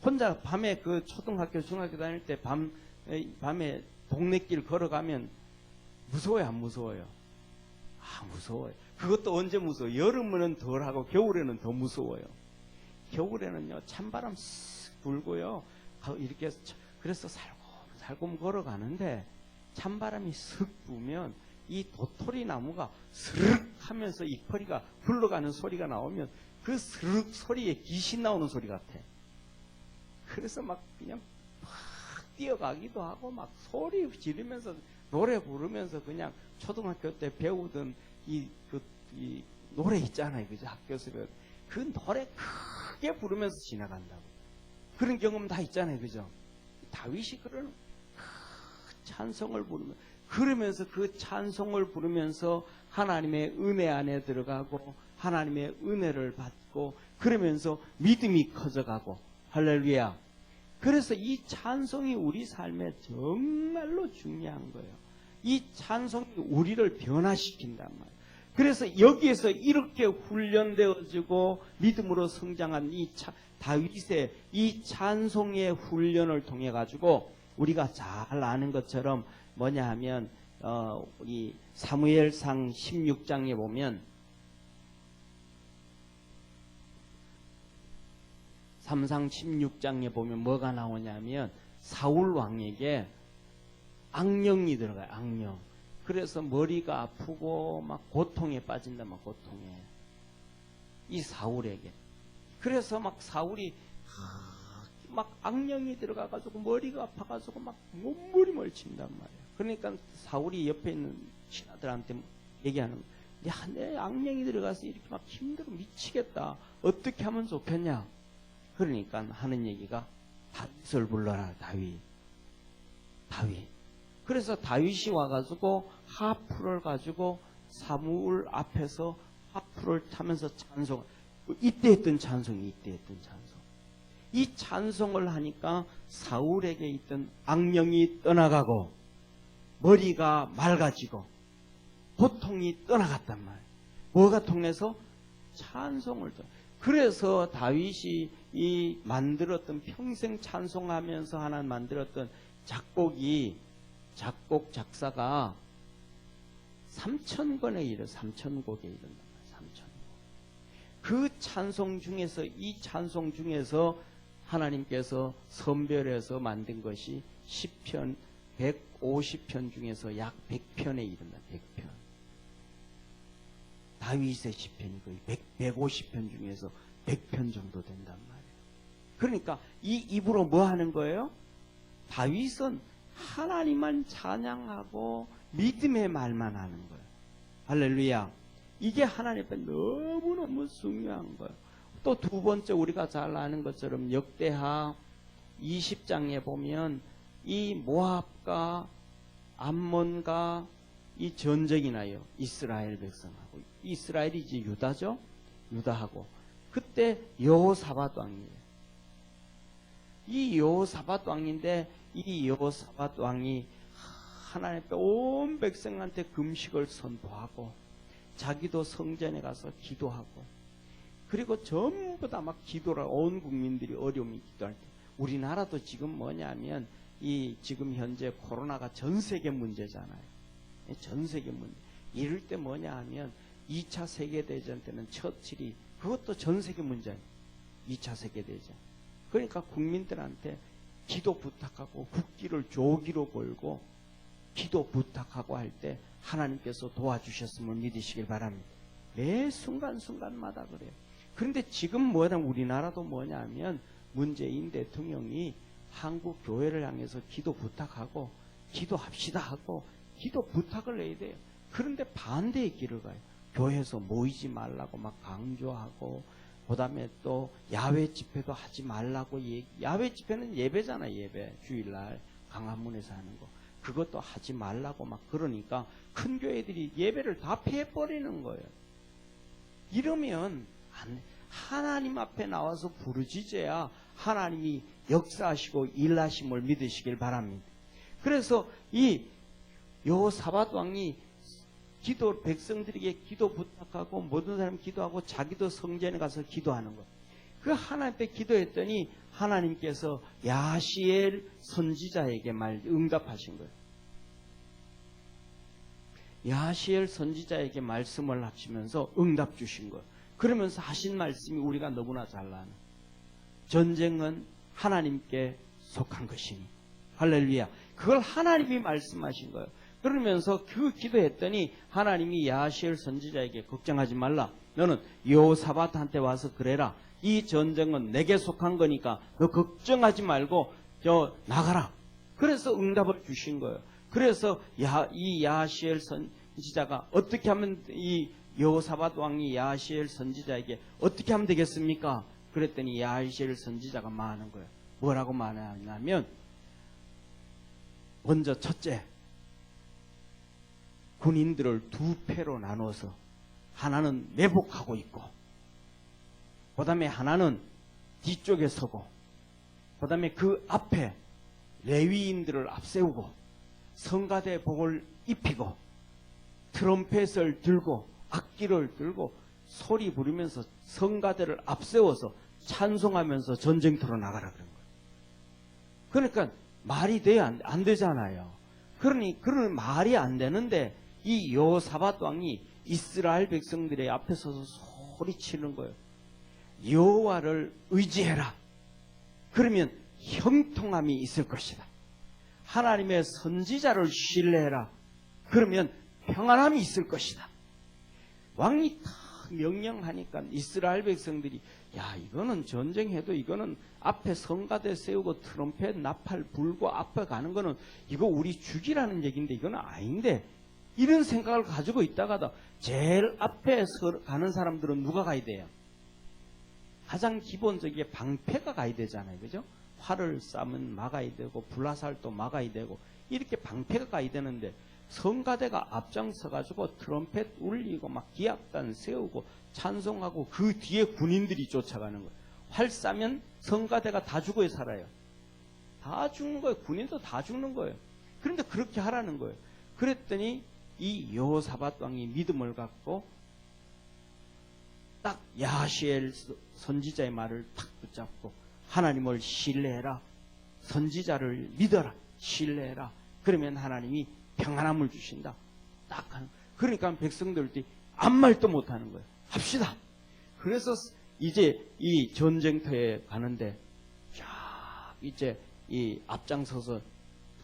혼자 밤에 그 초등학교, 중학교 다닐 때 밤 밤에 동네길 걸어가면 무서워요, 안 무서워요? 아, 무서워요. 그것도 언제 무서워요? 여름에는 덜하고 겨울에는 더 무서워요. 겨울에는요, 찬바람 쓱 불고요, 이렇게, 그래서 살금 걸어가는데, 찬바람이 쓱 부면, 이 도토리 나무가 스르륵 하면서 이 허리가 굴러가는 소리가 나오면, 그 스르륵 소리에 귀신 나오는 소리 같아. 그래서 막 그냥 막 뛰어가기도 하고, 막 소리 지르면서, 노래 부르면서 그냥 초등학교 때 배우던 이 노래 있잖아요. 그죠? 학교에서 배우던. 그 노래 크게 부르면서 지나간다고. 그런 경험 다 있잖아요. 그죠? 다윗이 그런 찬송을 부르면, 그러면서 그 찬송을 부르면서 하나님의 은혜 안에 들어가고, 하나님의 은혜를 받고, 그러면서 믿음이 커져가고, 할렐루야. 그래서 이 찬송이 우리 삶에 정말로 중요한 거예요. 이 찬송이 우리를 변화시킨단 말이에요. 그래서 여기에서 이렇게 훈련되어지고 믿음으로 성장한 이 다윗의 이 찬송의 훈련을 통해 가지고 우리가 잘 아는 것처럼 뭐냐 하면 우리 사무엘상 16장에 보면 3상 16장에 보면 뭐가 나오냐면 사울 왕에게 악령이 들어가요. 악령. 그래서 머리가 아프고 막 고통에 빠진다. 막 고통에. 이 사울에게. 그래서 막 사울이 막 악령이 들어가가지고 머리가 아파가지고 막 몸부림을 친단 말이에요. 그러니까 사울이 옆에 있는 신하들한테 얘기하는 거예요. 야, 내 악령이 들어가서 이렇게 막 힘들어 미치겠다. 어떻게 하면 좋겠냐? 그러니까 하는 얘기가 다윗을 불러라. 다윗. 그래서 다윗이 와가지고 하프를 가지고 사무엘 앞에서 하프를 타면서 찬송. 이때 했던 찬송이 이 찬송을 하니까 사울에게 있던 악령이 떠나가고 머리가 맑아지고 고통이 떠나갔단 말이에요. 뭐가 통해서? 찬송을 통해서. 그래서 다윗이 이 만들었던 평생 찬송하면서 하나 만들었던 작사가 3,000권에 이르 3,000곡에 이른다. 3,000곡. 그 찬송 중에서 이 찬송 중에서 하나님께서 선별해서 만든 것이 시편 150편 중에서 약 100편에 이른다. 100편. 다윗의 시편이 거의 150편 중에서 100편 정도 된단 말이에요. 그러니까 이 입으로 뭐 하는 거예요? 다윗은 하나님만 찬양하고 믿음의 말만 하는 거예요. 할렐루야. 이게 하나님 앞에 너무너무 중요한 거예요. 또 두 번째 우리가 잘 아는 것처럼 역대하 20장에 보면 이 모압과 암몬과 이 전쟁이 나요. 이스라엘 백성하고. 이스라엘이 이제 유다죠. 유다하고. 그때 여호사밧 왕이에요. 이 여호사밧 왕인데 이 여호사밧 왕이 하나님 앞에 온 백성한테 금식을 선포하고 자기도 성전에 가서 기도하고 그리고 전부 다 막 기도를 온 국민들이 어려움이 기도할 때 우리나라도 지금 뭐냐면 이 지금 현재 코로나가 전 세계 문제잖아요. 전 세계 문제. 이럴 때 뭐냐 하면 2차 세계대전 때는 처칠이 그것도 전 세계 문제예요. 2차 세계대전. 그러니까 국민들한테 기도 부탁하고 국기를 조기로 걸고 기도 부탁하고 할 때 하나님께서 도와주셨음을 믿으시길 바랍니다. 매 순간순간마다 그래요. 그런데 지금 뭐냐면 우리나라도 뭐냐면 문재인 대통령이 한국 교회를 향해서 기도 부탁하고 기도합시다 하고 기도 부탁을 내야 돼요. 그런데 반대의 길을 가요. 교회에서 모이지 말라고 막 강조하고 그 다음에 또 야외 집회도 하지 말라고 야외 집회는 예배잖아요. 예배 주일날 강화문에서 하는 거 그것도 하지 말라고 막 그러니까 큰 교회들이 예배를 다 폐해버리는 거예요. 이러면 하나님 앞에 나와서 부르짖어야 하나님이 역사하시고 일하심을 믿으시길 바랍니다. 그래서 이 여호사밧 왕이 백성들에게 기도 부탁하고 모든 사람 기도하고 자기도 성전에 가서 기도하는 것. 그 하나님 앞에 기도했더니 하나님께서 야시엘 선지자에게 응답하신 거예요. 야시엘 선지자에게 말씀을 하시면서 응답 주신 거예요. 그러면서 하신 말씀이 우리가 너무나 잘 아는, 전쟁은 하나님께 속한 것이니, 할렐루야. 그걸 하나님이 말씀하신 거예요. 그러면서 그 기도했더니 하나님이 야시엘 선지자에게 걱정하지 말라. 너는 여호사밧한테 와서 그래라. 이 전쟁은 내게 속한 거니까 너 걱정하지 말고 나가라. 그래서 응답을 주신 거예요. 그래서 이 야시엘 선지자가 어떻게 하면, 이 여호사밧 왕이 야시엘 선지자에게 어떻게 하면 되겠습니까? 그랬더니 야시엘 선지자가 말하는 거예요. 뭐라고 말하냐면, 먼저 첫째, 군인들을 두 패로 나눠서 하나는 매복하고 있고, 그 다음에 하나는 뒤쪽에 서고, 그 다음에 그 앞에 레위인들을 앞세우고 성가대 복을 입히고 트럼펫을 들고 악기를 들고 소리 부르면서 성가대를 앞세워서 찬송하면서 전쟁터로 나가라 그런 거예요. 그러니까 말이 돼야 안 되잖아요. 그러니 말이 안 되는데 이 여호사밧 왕이 이스라엘 백성들의 앞에 서서 소리치는 거예요. 여호와를 의지해라. 그러면 형통함이 있을 것이다. 하나님의 선지자를 신뢰해라. 그러면 평안함이 있을 것이다. 왕이 다 명령하니까 이스라엘 백성들이, 야, 이거는 전쟁해도 이거는 앞에 성가대 세우고 트럼펫 나팔 불고 앞에 가는 거는 이거 우리 죽이라는 얘기인데 이건 아닌데, 이런 생각을 가지고 있다가도 제일 앞에 가는 사람들은 누가 가야 돼요? 가장 기본적인 방패가 가야 되잖아요. 그죠? 활을 쏴면 막아야 되고 불화살도 막아야 되고 이렇게 방패가 가야 되는데, 성가대가 앞장서가지고 트럼펫 울리고 막 기합단 세우고 찬송하고 그 뒤에 군인들이 쫓아가는 거예요. 활 쏴면 성가대가 다 죽어야 살아요. 다 죽는 거예요. 군인도 다 죽는 거예요. 그런데 그렇게 하라는 거예요. 그랬더니 이 여호사밧 왕이 믿음을 갖고 딱 야시엘 선지자의 말을 탁 붙잡고 하나님을 신뢰해라. 선지자를 믿어라. 신뢰해라. 그러면 하나님이 평안함을 주신다. 딱 하는. 그러니까 백성들이 아무 말도 못하는 거예요. 합시다. 그래서 이제 이 전쟁터에 가는데 쫙 이제 이 앞장서서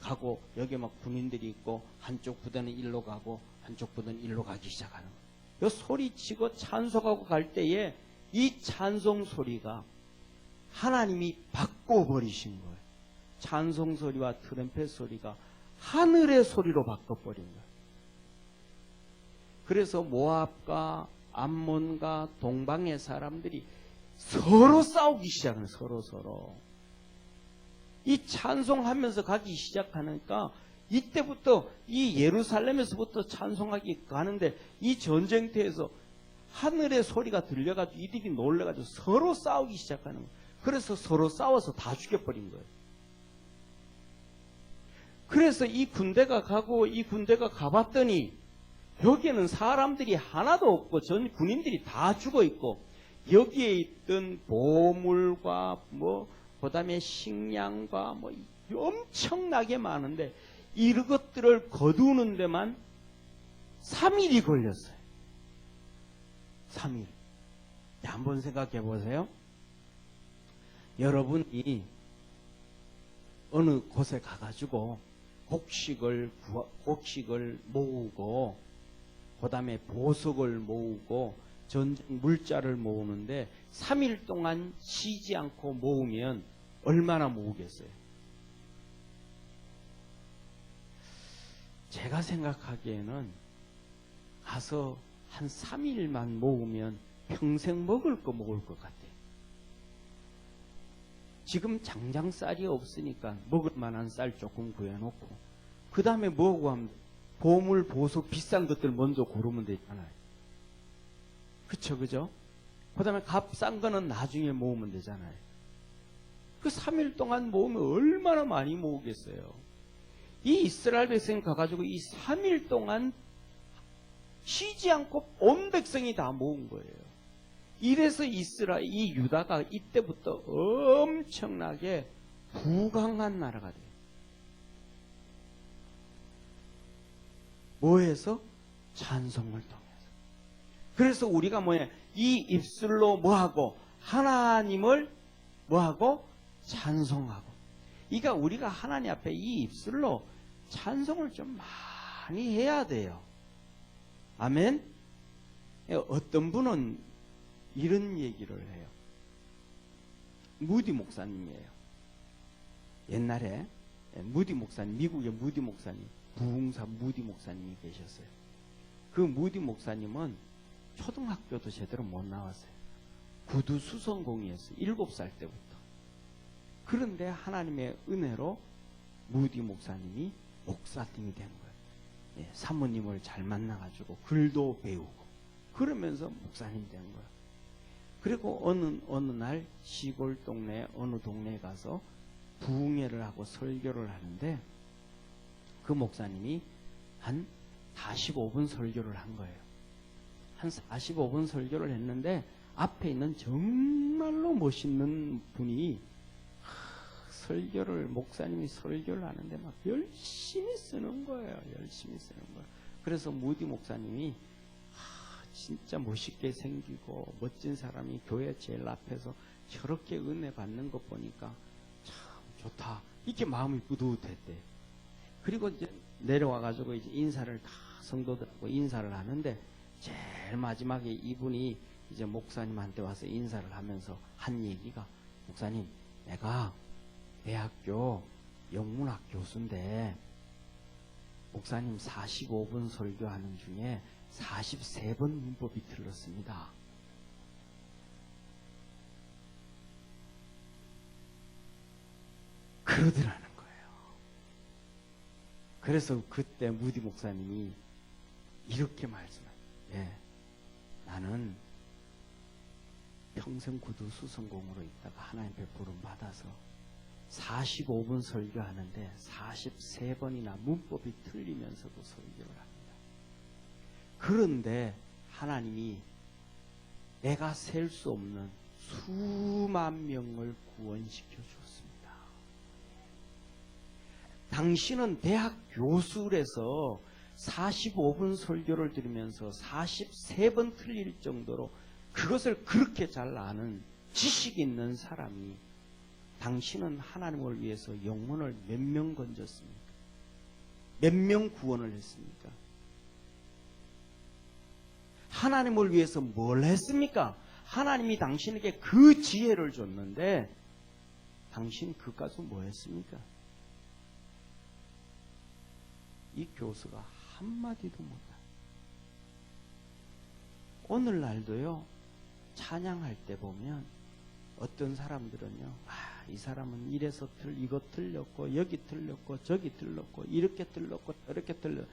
가고, 여기 막 군인들이 있고 한쪽 부대는 일로 가고 한쪽 부대는 일로 가기 시작하는 거예요. 요 소리치고 찬송하고 갈 때에 이 찬송 소리가 하나님이 바꿔버리신 거예요. 찬송 소리와 트럼펫 소리가 하늘의 소리로 바꿔버린 거예요. 그래서 모압과 암몬과 동방의 사람들이 서로 싸우기 시작해요. 서로. 이 찬송하면서 가기 시작하니까 이때부터 이 예루살렘에서부터 찬송하기 가는데 이 전쟁터에서 하늘의 소리가 들려가지고 이들이 놀래가지고 서로 싸우기 시작하는 거예요. 그래서 서로 싸워서 다 죽여버린 거예요. 그래서 이 군대가 가고 이 군대가 가봤더니 여기에는 사람들이 하나도 없고 전 군인들이 다 죽어 있고, 여기에 있던 보물과 그다음에 식량과 엄청나게 많은데 이런 것들을 거두는 데만 3일이 걸렸어요. 3일. 한번 생각해 보세요. 여러분이 어느 곳에 가가지고 곡식을 모으고, 그 다음에 보석을 모으고, 전쟁 물자를 모으는데 3일 동안 쉬지 않고 모으면 얼마나 모으겠어요? 제가 생각하기에는 가서 한 3일만 모으면 평생 먹을 것 같아요. 지금 장장 쌀이 없으니까 먹을 만한 쌀 조금 구해놓고, 그 다음에 뭐하고 하면 보물, 보석, 비싼 것들 먼저 고르면 되잖아요. 그죠? 그 다음에 값싼 거는 나중에 모으면 되잖아요. 그 3일 동안 모으면 얼마나 많이 모으겠어요. 이 이스라엘 백성이 가가지고 이 3일 동안 쉬지 않고 온 백성이 다 모은 거예요. 이래서 이 유다가 이때부터 엄청나게 부강한 나라가 돼요. 뭐해서? 찬송을 통해서. 그래서 우리가 이 입술로 뭐하고? 하나님을 뭐하고? 찬송하고. 그러니까 우리가 하나님 앞에 이 입술로 찬송을 좀 많이 해야 돼요. 아멘? 어떤 분은 이런 얘기를 해요. 무디 목사님이에요. 옛날에 무디 목사님, 미국의 무디 목사님, 부흥사 무디 목사님이 계셨어요. 그 무디 목사님은 초등학교도 제대로 못 나왔어요. 구두 수성공이었어요. 7살 때부터. 그런데 하나님의 은혜로 무디 목사님이 목사님이 된 거예요. 사모님을 잘 만나가지고 글도 배우고 그러면서 목사님 된 거예요. 그리고 어느 날 시골 동네 어느 동네에 가서 부흥회를 하고 설교를 하는데 그 목사님이 한 45분 설교를 한 거예요. 한 45분 설교를 했는데 앞에 있는 정말로 멋있는 분이 목사님이 설교를 하는데 막 열심히 쓰는 거예요. 열심히 쓰는 거예요. 그래서 무디 목사님이 진짜 멋있게 생기고 멋진 사람이 교회 제일 앞에서 저렇게 은혜 받는 것 보니까 참 좋다. 이렇게 마음이 뿌듯했대요. 그리고 이제 내려와가지고 이제 인사를 다 성도들하고 인사를 하는데 제일 마지막에 이분이 이제 목사님한테 와서 인사를 하면서 한 얘기가 목사님, 내가 대학교 영문학 교수인데 목사님 45분 설교하는 중에 43번 문법이 틀렸습니다. 그러더라는 거예요. 그래서 그때 무디 목사님이 이렇게 말씀해요. 나는 평생 구두 수성공으로 있다가 하나님께 부름 받아서 45분 설교하는데 43번이나 문법이 틀리면서도 설교를 합니다. 그런데 하나님이 내가 셀 수 없는 수만 명을 구원시켜 주었습니다. 당신은 대학 교수에서 45분 설교를 들으면서 43번 틀릴 정도로 그것을 그렇게 잘 아는 지식 있는 사람이 당신은 하나님을 위해서 영혼을 몇 명 건졌습니까? 몇 명 구원을 했습니까? 하나님을 위해서 뭘 했습니까? 하나님이 당신에게 그 지혜를 줬는데 당신 그까지 뭐 했습니까? 이 교수가 한마디도 못해. 오늘날도요, 찬양할 때 보면 어떤 사람들은요, 이 사람은 이래서 이거 틀렸고 여기 틀렸고 저기 틀렸고 이렇게 틀렸고 저렇게 틀렸고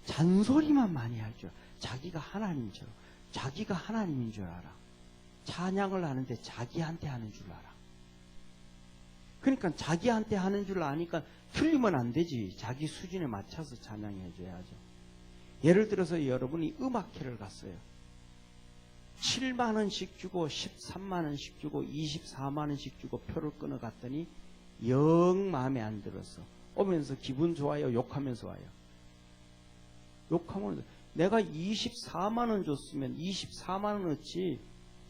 잔소리만 많이 할 줄. 자기가 하나님처럼 자기가 하나님인 줄 알아. 찬양을 하는데 자기한테 하는 줄 알아. 그러니까 자기한테 하는 줄 아니까 틀리면 안 되지. 자기 수준에 맞춰서 찬양해 줘야죠. 예를 들어서 여러분이 음악회를 갔어요. 7만 원씩 주고 13만 원씩 주고 24만 원씩 주고 표를 끊어 갔더니 영 마음에 안 들었어. 오면서 기분 좋아요? 욕하면서 와요? 욕하면 내가 24만 원 줬으면 24만 원어치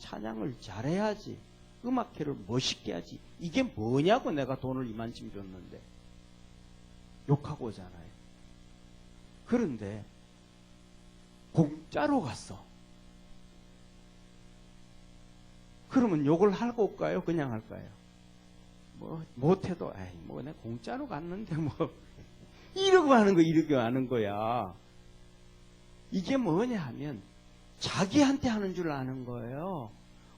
찬양을 잘해야지. 음악회를 멋있게 하지. 이게 뭐냐고 내가 돈을 이만큼 줬는데. 욕하고 오잖아요. 그런데 공짜로 갔어. 그러면 욕을 하고 올까요? 그냥 할까요? 못해도, 내가 공짜로 갔는데, 이러고 하는 거, 이러고 하는 거야. 이게 뭐냐 하면, 자기한테 하는 줄 아는 거예요.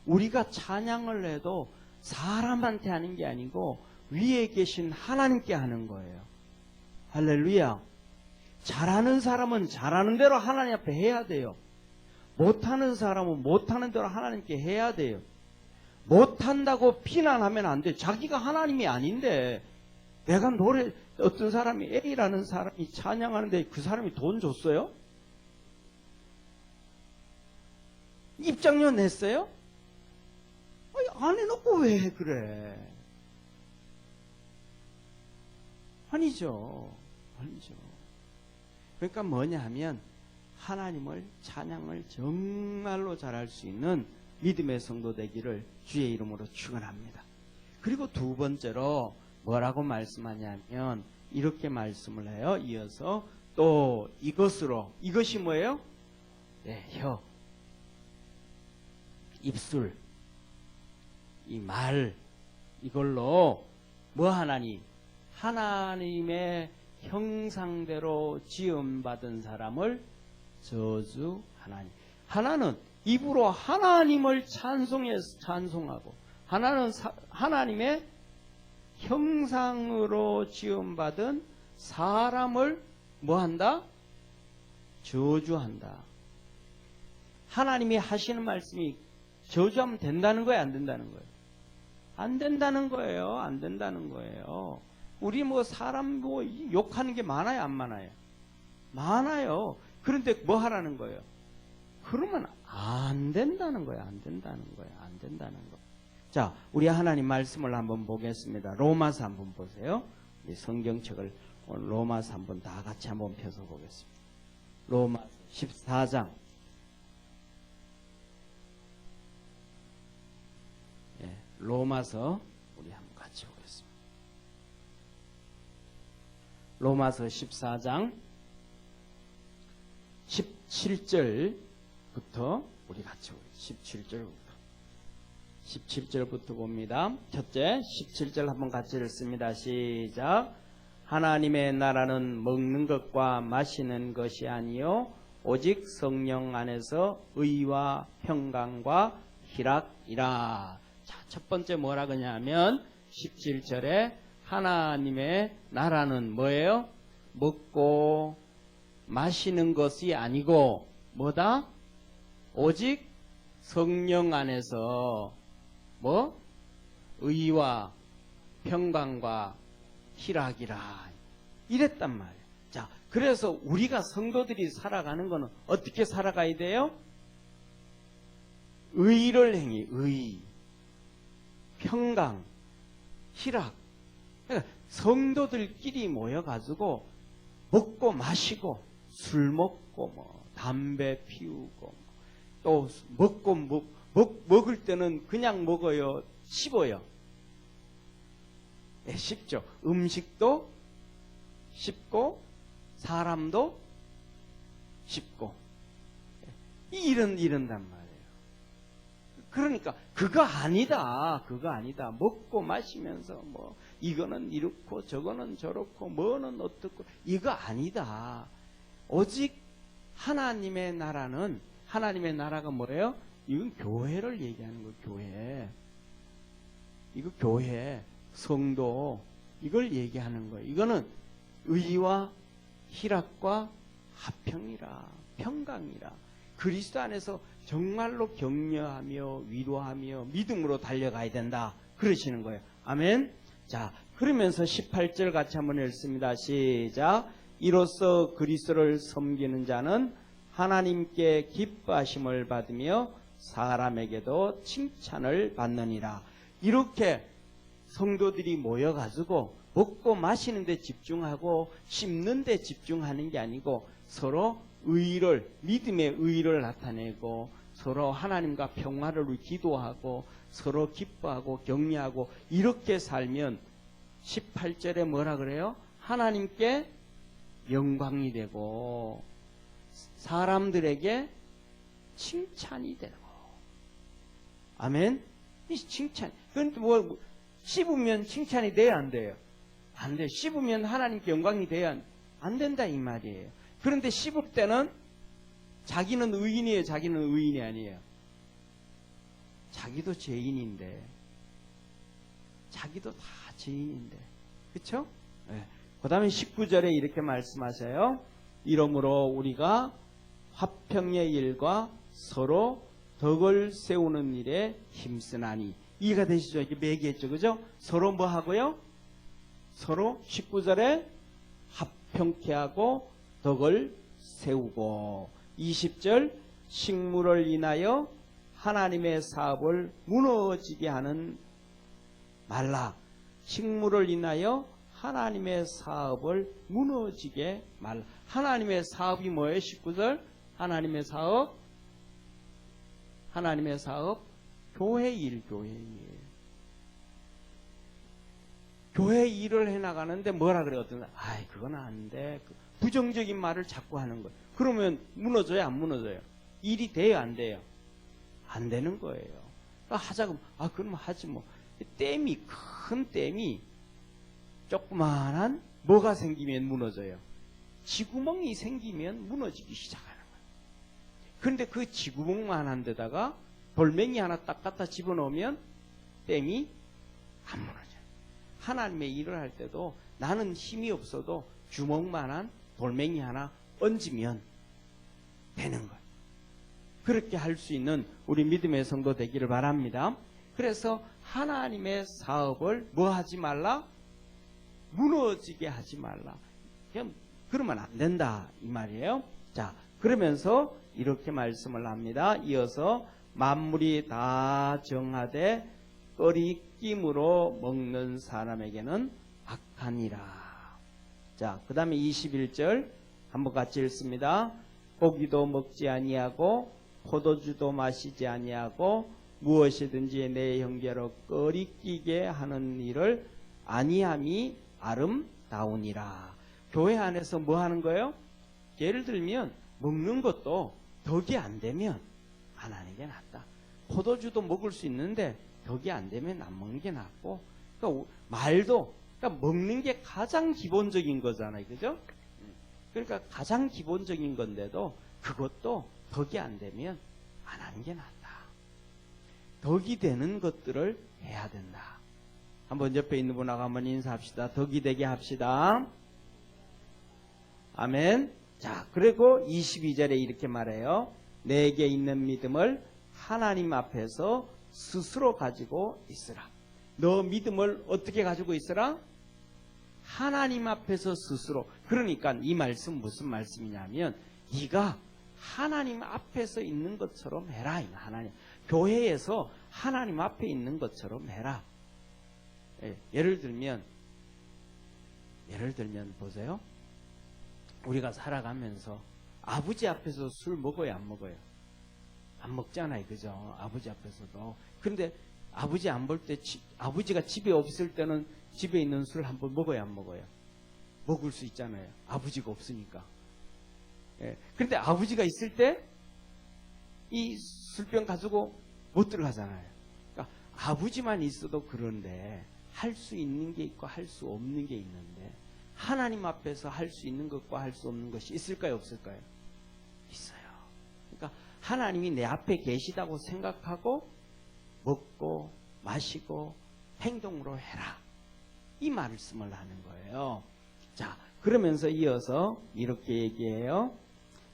우리가 찬양을 해도 사람한테 하는 게 아니고, 위에 계신 하나님께 하는 거예요. 할렐루야. 잘하는 사람은 잘하는 대로 하나님 앞에 해야 돼요. 못하는 사람은 못하는 대로 하나님께 해야 돼요. 못한다고 비난하면 안 돼. 자기가 하나님이 아닌데 내가 어떤 사람이 A라는 사람이 찬양하는데 그 사람이 돈 줬어요? 입장료 냈어요? 아니, 안 해놓고 왜 그래? 아니죠. 아니죠. 그러니까 뭐냐 하면 하나님을 찬양을 정말로 잘할 수 있는 믿음의 성도 되기를 주의 이름으로 축원합니다. 그리고 두 번째로 뭐라고 말씀하냐면 이렇게 말씀을 해요. 이어서 또 이것으로, 이것이 뭐예요? 네, 혀, 입술, 이 말, 이걸로 뭐 하나니? 하나님의 형상대로 지음받은 사람을 저주하나니. 하나는 입으로 하나님을 찬송하고, 하나는 하나님의 형상으로 지음받은 사람을 뭐한다? 저주한다. 하나님이 하시는 말씀이 저주하면 된다는 거예요? 안 된다는 거예요? 안 된다는 거예요. 안 된다는 거예요. 우리 뭐 사람 뭐 욕하는 게 많아요? 안 많아요? 많아요. 그런데 뭐 하라는 거예요? 그러면 안 된다는 거예요. 안 된다는 거예요. 안 된다는 거. 자, 우리 하나님 말씀을 한번 보겠습니다. 로마서 한번 보세요. 이 성경책을 오늘 로마서 한번 다 같이 한번 펴서 보겠습니다. 로마서 14장. 예, 로마서 우리 한번 같이 보겠습니다. 로마서 14장 17절부터 우리 같이 보겠습니다. 17절부터 봅니다. 첫째, 17절 한번 같이 읽습니다. 시작. 하나님의 나라는 먹는 것과 마시는 것이 아니요 오직 성령 안에서 의와 평강과 희락이라. 자, 첫 번째 뭐라 그러냐면 17절에 하나님의 나라는 뭐예요? 먹고 마시는 것이 아니고 뭐다? 오직 성령 안에서 뭐? 의와 평강과 희락이라. 이랬단 말이에요. 자, 그래서 우리가 성도들이 살아가는 거는 어떻게 살아가야 돼요? 의를 행해. 의, 평강, 희락. 그러니까 성도들끼리 모여가지고 먹고 마시고 술 먹고 뭐 담배 피우고 또 먹고 먹을 때는 그냥 먹어요? 씹어요? 네, 씹죠. 음식도 씹고 사람도 씹고 이런단 말이에요. 그러니까 그거 아니다. 먹고 마시면서 뭐 이거는 이렇고 저거는 저렇고 뭐는 어떻고 이거 아니다. 오직 하나님의 나라가 뭐예요? 이건 교회를 얘기하는 거예요. 교회. 이거 교회, 성도 이걸 얘기하는 거예요. 이거는 의와 희락과 화평이라, 평강이라. 그리스도 안에서 정말로 격려하며 위로하며 믿음으로 달려가야 된다. 그러시는 거예요. 아멘. 자, 그러면서 18절 같이 한번 읽습니다. 시작. 이로써 그리스도를 섬기는 자는 하나님께 기뻐하심을 받으며 사람에게도 칭찬을 받느니라. 이렇게 성도들이 모여가지고 먹고 마시는 데 집중하고 씹는 데 집중하는 게 아니고 서로 믿음의 의를 나타내고 서로 하나님과 평화를 기도하고 서로 기뻐하고 격려하고 이렇게 살면 18절에 뭐라 그래요? 하나님께 영광이 되고 사람들에게 칭찬이 되고. 아멘? 이 칭찬. 그런데 뭐 씹으면 칭찬이 돼야 안 돼요? 안 돼요. 씹으면 하나님께 영광이 돼야 안 된다 이 말이에요. 그런데 씹을 때는 자기는 의인이에요? 자기는 의인이 아니에요? 자기도 죄인인데. 자기도 다 죄인인데. 그쵸? 네. 그 다음에 19절에 이렇게 말씀하세요. 이러므로 우리가 화평의 일과 서로 덕을 세우는 일에 힘쓰나니. 이해가 되시죠? 이렇게 매기했죠. 그죠? 서로 뭐 하고요? 서로 19절에 화평케 하고 덕을 세우고 20절 식물을 인하여 하나님의 사업을 무너지게 하는 말라. 식물을 인하여 하나님의 사업을 무너지게 말라. 하나님의 사업이 뭐예요? 19절. 하나님의 사업. 하나님의 사업. 교회 일, 교회 일. 교회 일을 해나가는데 뭐라 그래요? 어떤, 아이, 그건 안 돼. 부정적인 말을 자꾸 하는 거예요. 그러면 무너져요? 안 무너져요? 일이 돼요? 안 돼요? 안 되는 거예요. 그러니까 하자고, 그럼 하지 뭐. 댐이, 큰 댐이 조그마한 뭐가 생기면 무너져요? 지구멍이 생기면 무너지기 시작하는 거예요. 그런데 그 지구멍만 한 데다가 돌멩이 하나 딱 갖다 집어넣으면 댐이 안 무너져요. 하나님의 일을 할 때도 나는 힘이 없어도 주먹만한 돌멩이 하나 얹으면 되는 거예요. 그렇게 할 수 있는 우리 믿음의 성도 되기를 바랍니다. 그래서 하나님의 사업을 뭐 하지 말라? 무너지게 하지 말라. 그러면 안 된다 이 말이에요. 자, 그러면서 이렇게 말씀을 합니다. 이어서 만물이 다 정하되 끓이김으로 먹는 사람에게는 악하니라. 자, 그 다음에 21절 한번 같이 읽습니다. 고기도 먹지 아니하고 포도주도 마시지 아니하고 무엇이든지 내 형제로 끓이끼게 하는 일을 아니함이 아름다우니라. 교회 안에서 뭐 하는 거예요? 예를 들면 먹는 것도 덕이 안 되면 안 하는 게 낫다. 포도주도 먹을 수 있는데 덕이 안 되면 안 먹는 게 낫고, 그러니까 말도, 그러니까 먹는 게 가장 기본적인 거잖아요. 그죠? 그러니까 가장 기본적인 건데도 그것도 덕이 안 되면 안 하는 게 낫다. 덕이 되는 것들을 해야 된다. 한번 옆에 있는 분하고 한번 인사합시다. 덕이 되게 합시다. 아멘. 자, 그리고 22절에 이렇게 말해요. 내게 있는 믿음을 하나님 앞에서 스스로 가지고 있으라. 너 믿음을 어떻게 가지고 있으라? 하나님 앞에서 스스로. 그러니까 이 말씀 무슨 말씀이냐면 네가 하나님 앞에서 있는 것처럼 해라. 하나님 교회에서 하나님 앞에 있는 것처럼 해라. 예를 들면 보세요. 우리가 살아가면서 아버지 앞에서 술 먹어요, 안 먹어요? 안 먹잖아요, 그죠? 아버지 앞에서도. 그런데 아버지 안 볼 때, 아버지가 집에 없을 때는 집에 있는 술 한번 먹어요, 안 먹어요? 먹을 수 있잖아요. 아버지가 없으니까. 그런데 아버지가 있을 때 이 술병 가지고 못 들어가잖아요. 그러니까 아버지만 있어도 그런데 할 수 있는 게 있고 할 수 없는 게 있는데 하나님 앞에서 할 수 있는 것과 할 수 없는 것이 있을까요, 없을까요? 있어요. 그러니까 하나님이 내 앞에 계시다고 생각하고 먹고 마시고 행동으로 해라. 이 말씀을 하는 거예요. 자, 그러면서 이어서 이렇게 얘기해요.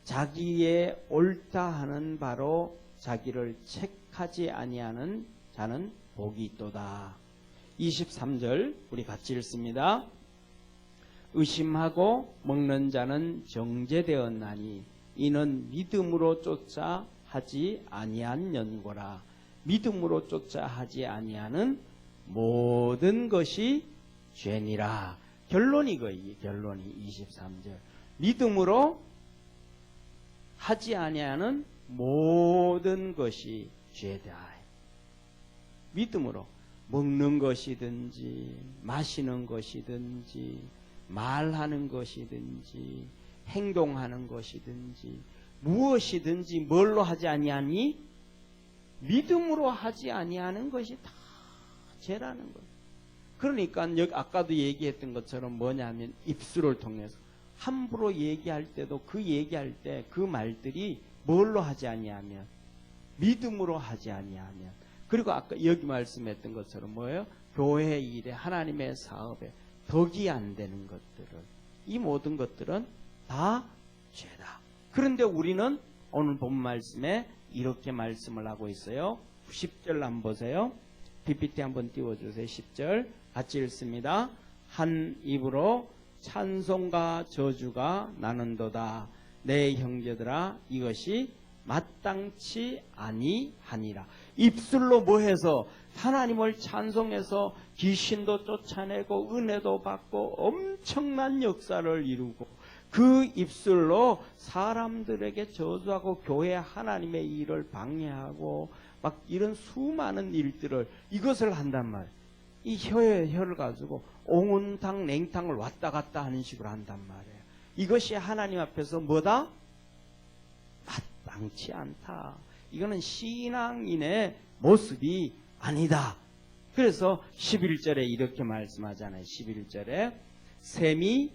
자기의 옳다 하는 바로 자기를 책하지 아니하는 자는 복이 있도다. 23절 우리 같이 읽습니다. 의심하고 먹는 자는 정죄되었나니 이는 믿음으로 쫓아 하지 아니한 연고라. 믿음으로 쫓아 하지 아니하는 모든 것이 죄니라. 결론이 거예요. 결론이 23절. 믿음으로 하지 아니하는 모든 것이 죄다. 믿음으로 먹는 것이든지 마시는 것이든지 말하는 것이든지 행동하는 것이든지 무엇이든지 뭘로 하지 아니하니? 믿음으로 하지 아니하는 것이 다 죄라는 거예요. 그러니까 여기 아까도 얘기했던 것처럼 뭐냐면 입술을 통해서 함부로 얘기할 때도 그 얘기할 때 그 말들이 뭘로 하지 아니하면 믿음으로 하지 아니하면. 그리고 아까 여기 말씀했던 것처럼 뭐예요? 교회 일에 하나님의 사업에 덕이 안 되는 것들을, 이 모든 것들은 다 죄다. 그런데 우리는 오늘 본 말씀에 이렇게 말씀을 하고 있어요. 10절 한번 보세요. PPT 한번 띄워주세요. 10절 같이 읽습니다. 한 입으로 찬송과 저주가 나는도다. 내 형제들아, 이것이 마땅치 아니하니라. 입술로 뭐 해서 하나님을 찬송해서 귀신도 쫓아내고 은혜도 받고 엄청난 역사를 이루고 그 입술로 사람들에게 저주하고 교회 하나님의 일을 방해하고 막 이런 수많은 일들을 이것을 한단 말이에요. 이 혀를 가지고 옹은탕 냉탕을 왔다 갔다 하는 식으로 한단 말이에요. 이것이 하나님 앞에서 뭐다? 마땅치 않다. 이거는 신앙인의 모습이 아니다. 그래서 11절에 이렇게 말씀하잖아요. 11절에 샘이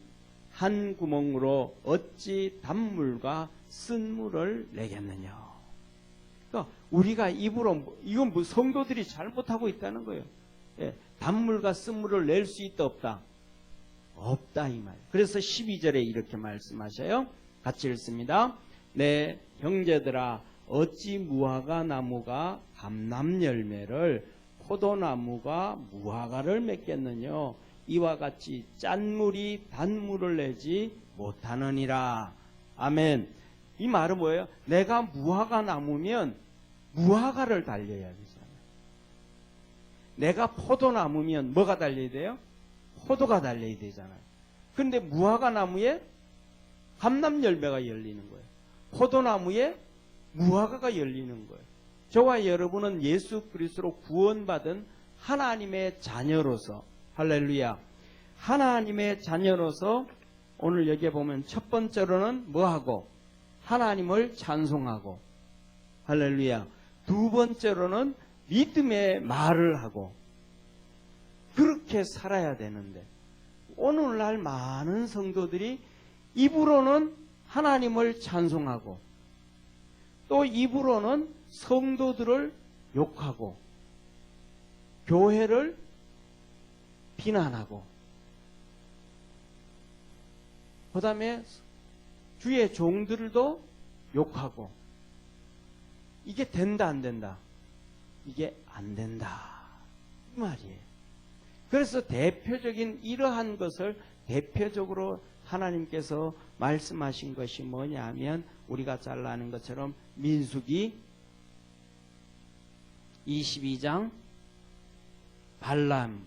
한 구멍으로 어찌 단물과 쓴물을 내겠느냐. 그러니까 우리가 입으로 이건 뭐 성도들이 잘못하고 있다는 거예요. 예, 단물과 쓴물을 낼 수 있다 없다? 없다 이 말. 그래서 12절에 이렇게 말씀하셔요. 같이 읽습니다. 내 형제들아 어찌 무화과 나무가 감람 열매를 포도나무가 무화과를 맺겠느냐. 이와 같이 짠물이 단물을 내지 못하느니라. 아멘. 이 말은 뭐예요? 내가 무화과 나무면 무화과를 달려야 되잖아요. 내가 포도나무면 뭐가 달려야 돼요? 포도가 달려야 되잖아요. 그런데 무화과 나무에 감람 열매가 열리는 거예요. 포도나무에 무화과가 열리는 거예요. 저와 여러분은 예수 그리스도로 구원받은 하나님의 자녀로서 할렐루야. 하나님의 자녀로서 오늘 여기에 보면 첫 번째로는 뭐하고? 하나님을 찬송하고 할렐루야. 두 번째로는 믿음의 말을 하고 그렇게 살아야 되는데 오늘날 많은 성도들이 입으로는 하나님을 찬송하고 또 입으로는 성도들을 욕하고 교회를 비난하고 그 다음에 주의 종들도 욕하고 이게 된다 안 된다? 이게 안 된다 이 말이에요. 그래서 대표적인 이러한 것을 대표적으로 하나님께서 말씀하신 것이 뭐냐 하면 우리가 잘 아는 것처럼 민수기 22장 발람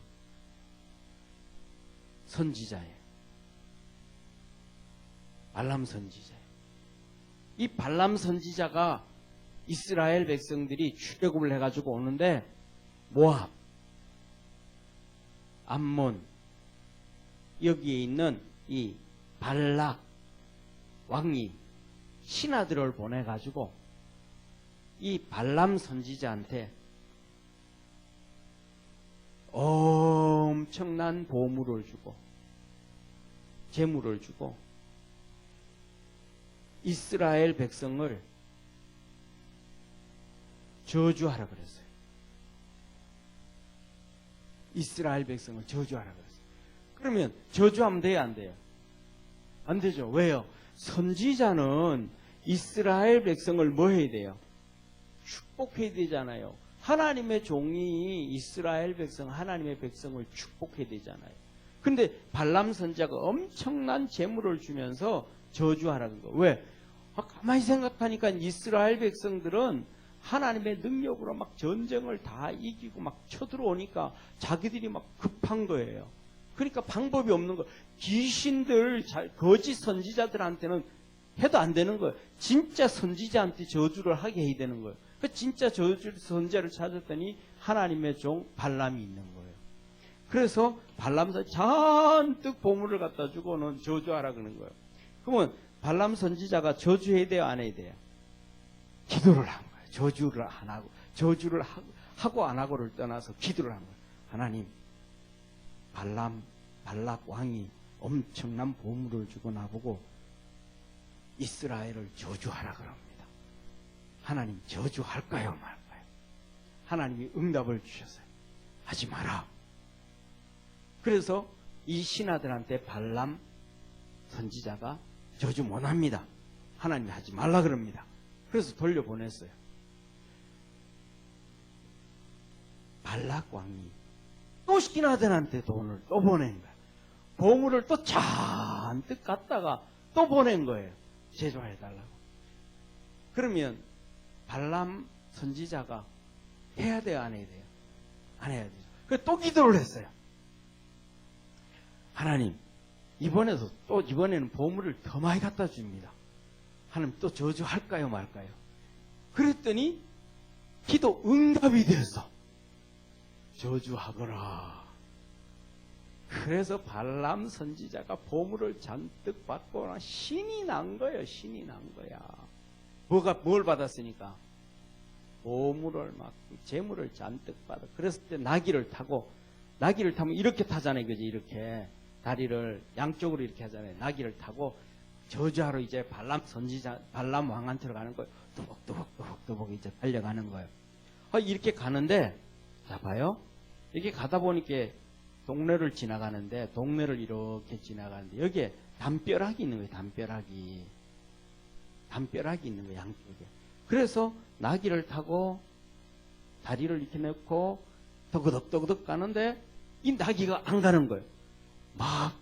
선지자예요. 발람 선지자예요. 이 발람 선지자가 이스라엘 백성들이 출애굽을 해가지고 오는데 모압, 암몬 여기에 있는 이 발락 왕이 신하들을 보내가지고 이 발람 선지자한테 엄청난 보물을 주고 재물을 주고 이스라엘 백성을 저주하라 그랬어요. 이스라엘 백성을 저주하라 그랬어요. 그러면 저주하면 돼요, 안 돼요? 안 되죠. 왜요? 선지자는 이스라엘 백성을 뭐 해야 돼요? 축복해야 되잖아요. 하나님의 종이 이스라엘 백성, 하나님의 백성을 축복해야 되잖아요. 근데 발람 선지자가 엄청난 재물을 주면서 저주하라는 거. 왜? 가만히 생각하니까 이스라엘 백성들은 하나님의 능력으로 막 전쟁을 다 이기고 막 쳐들어오니까 자기들이 막 급한 거예요. 그러니까 방법이 없는 거예요. 귀신들, 거짓 선지자들한테는 해도 안 되는 거예요. 진짜 선지자한테 저주를 하게 해야 되는 거예요. 그 진짜 선지자를 찾았더니 하나님의 종 발람이 있는 거예요. 그래서 발람 선지자 잔뜩 보물을 갖다 주고는 저주하라 그러는 거예요. 그러면 발람 선지자가 저주해야 돼요, 안 해야 돼요? 기도를 한 거예요. 저주를 안 하고, 저주를 하고 안 하고를 떠나서 기도를 한 거예요. 하나님, 발락 왕이 엄청난 보물을 주고 나보고 이스라엘을 저주하라 그럽니다. 하나님 저주할까요, 말까요? 하나님이 응답을 주셨어요. 하지 마라. 그래서 이 신하들한테 발람 선지자가 저주 못합니다. 하나님이 하지 말라 그럽니다. 그래서 돌려보냈어요. 발락 왕이 또 신하들한테 돈을 또 보낸 거예요. 보물을 또 잔뜩 갖다가 또 보낸 거예요. 제조해달라고. 그러면 발람 선지자가 해야 돼요, 안 해야 돼요? 안 해야 돼요. 그래서 또 기도를 했어요. 하나님, 이번에는 보물을 더 많이 갖다 줍니다. 하나님 또 저주할까요, 말까요? 그랬더니 기도 응답이 되었어. 저주하거라. 그래서 발람 선지자가 보물을 잔뜩 받고 신이 난 거예요. 신이 난 거야. 뭘 받았으니까? 보물을 막 재물을 잔뜩 받아. 그랬을 때 나귀를 타면 이렇게 타잖아요. 그지? 이렇게 다리를 양쪽으로 이렇게 하잖아요. 나귀를 타고 저주하러 이제 발람 왕한테로 가는 거예요. 또복 이제 달려가는 거예요. 이렇게 가는데, 자 봐요. 이렇게 가다 보니까 동네를 지나가는데, 동네를 이렇게 지나가는데, 여기에 담벼락이 있는 거예요. 담벼락이 있는 거예요. 양쪽에. 그래서 나귀를 타고 다리를 이렇게 놓고 더그덕 가는데 이 나귀가 안 가는 거예요. 막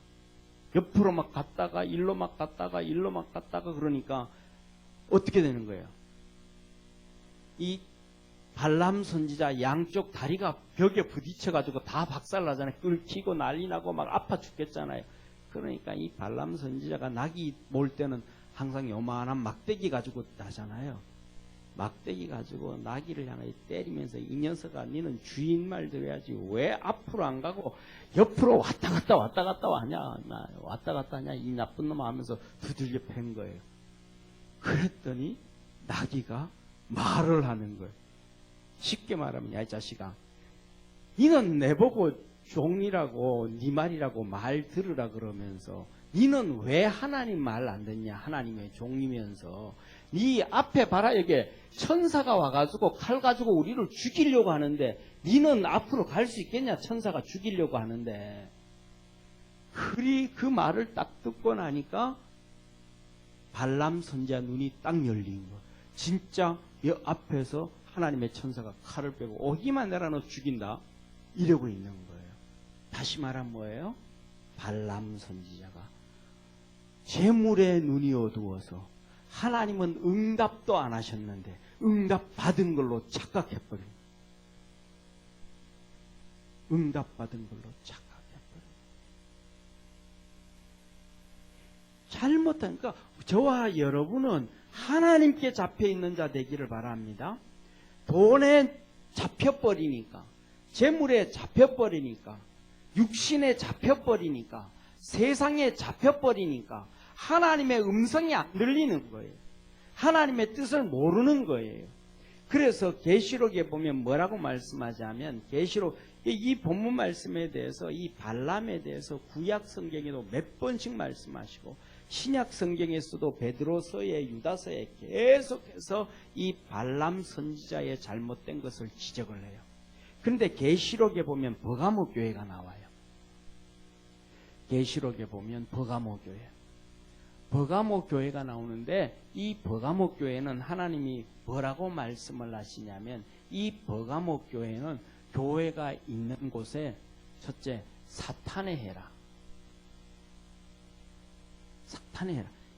옆으로 막 갔다가 일로 막 갔다가 그러니까 어떻게 되는 거예요? 이 발람 선지자 양쪽 다리가 벽에 부딪혀가지고 다 박살나잖아요. 끓기고 난리 나고 막 아파 죽겠잖아요. 그러니까 이 발람 선지자가 나귀 몰 때는 항상 요만한 막대기 가지고 나잖아요. 막대기 가지고 나귀를 향해 때리면서 이 녀석아, 니는 주인 말 들어야지 왜 앞으로 안 가고 옆으로 왔다 갔다 하냐 이 나쁜 놈 하면서 두들겨 팬 거예요. 그랬더니 나귀가 말을 하는 거예요. 쉽게 말하면, 야 이 자식아, 니는 내보고 종이라고 니 말이라고 말 들으라 그러면서 니는 왜 하나님 말 안 듣냐? 하나님의 종이면서 니 앞에 봐라, 여기 천사가 와가지고 칼 가지고 우리를 죽이려고 하는데 니는 앞으로 갈 수 있겠냐? 천사가 죽이려고 하는데. 그 말을 딱 듣고 나니까 발람 선지자 눈이 딱 열린 거예요. 진짜 여 앞에서 하나님의 천사가 칼을 빼고 오기만 내라 너 죽인다 이러고 있는 거예요. 다시 말하면 뭐예요? 발람 선지자가 재물의 눈이 어두워서 하나님은 응답도 안 하셨는데 응답 받은 걸로 착각해버린, 응답 받은 걸로 착각해버린. 잘못하니까 저와 여러분은 하나님께 잡혀있는 자 되기를 바랍니다. 돈에 잡혀버리니까, 재물에 잡혀버리니까, 육신에 잡혀버리니까, 세상에 잡혀버리니까 하나님의 음성이 안 들리는 거예요. 하나님의 뜻을 모르는 거예요. 그래서 계시록에 보면 뭐라고 말씀하자면, 계시록 이 본문 말씀에 대해서, 이 발람에 대해서 구약 성경에도 몇 번씩 말씀하시고 신약 성경에서도 베드로서에 유다서에 계속해서 이 발람 선지자의 잘못된 것을 지적을 해요. 그런데 계시록에 보면 버가모 교회가 나와요. 계시록에 보면 버가모 교회가 나오는데, 이 버가모 교회는 하나님이 뭐라고 말씀을 하시냐면, 이 버가모 교회는 교회가 있는 곳에 첫째 사탄의 해라.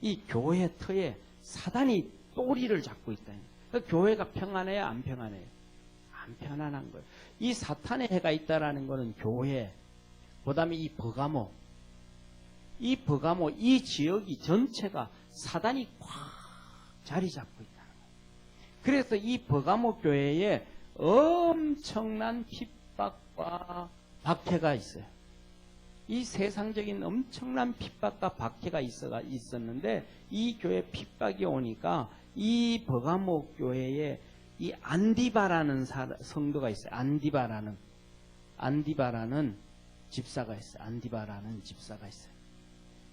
이 교회 터에 사단이 또리를 잡고 있다. 그러니까 교회가 평안해요, 안 평안해요? 안 편안한 거예요. 이 사탄의 해가 있다라는 것은 교회, 그 다음에 이 버가모, 이 지역이 전체가 사단이 꽉 자리 잡고 있다는 거예요. 그래서 이 버가모 교회에 엄청난 핍박과 박해가 있어요. 이 세상적인 엄청난 핍박과 박해가 있었는데, 이 교회 핍박이 오니까 이 버가모 교회에 이 안디바라는 성도가 있어요. 안디바라는 집사가 있어요.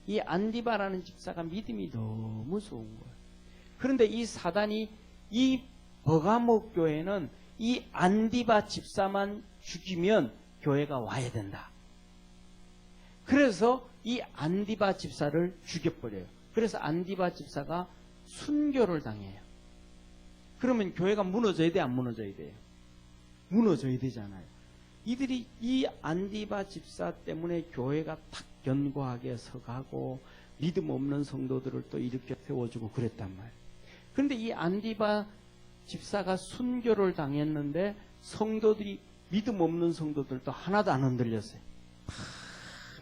이 안디바라는 집사가 믿음이 너무 좋은 거예요. 그런데 이 사단이 이 버가모 교회는 이 안디바 집사만 죽이면 교회가 와야 된다. 그래서 이 안디바 집사를 죽여버려요. 그래서 안디바 집사가 순교를 당해요. 그러면 교회가 무너져야 돼, 안 무너져야 돼요? 무너져야 되잖아요. 이들이 이 안디바 집사 때문에 교회가 탁 견고하게 서가고 믿음 없는 성도들을 또 일으켜 세워주고 그랬단 말이에요. 그런데 이 안디바 집사가 순교를 당했는데 성도들이, 믿음 없는 성도들도 하나도 안 흔들렸어요. 다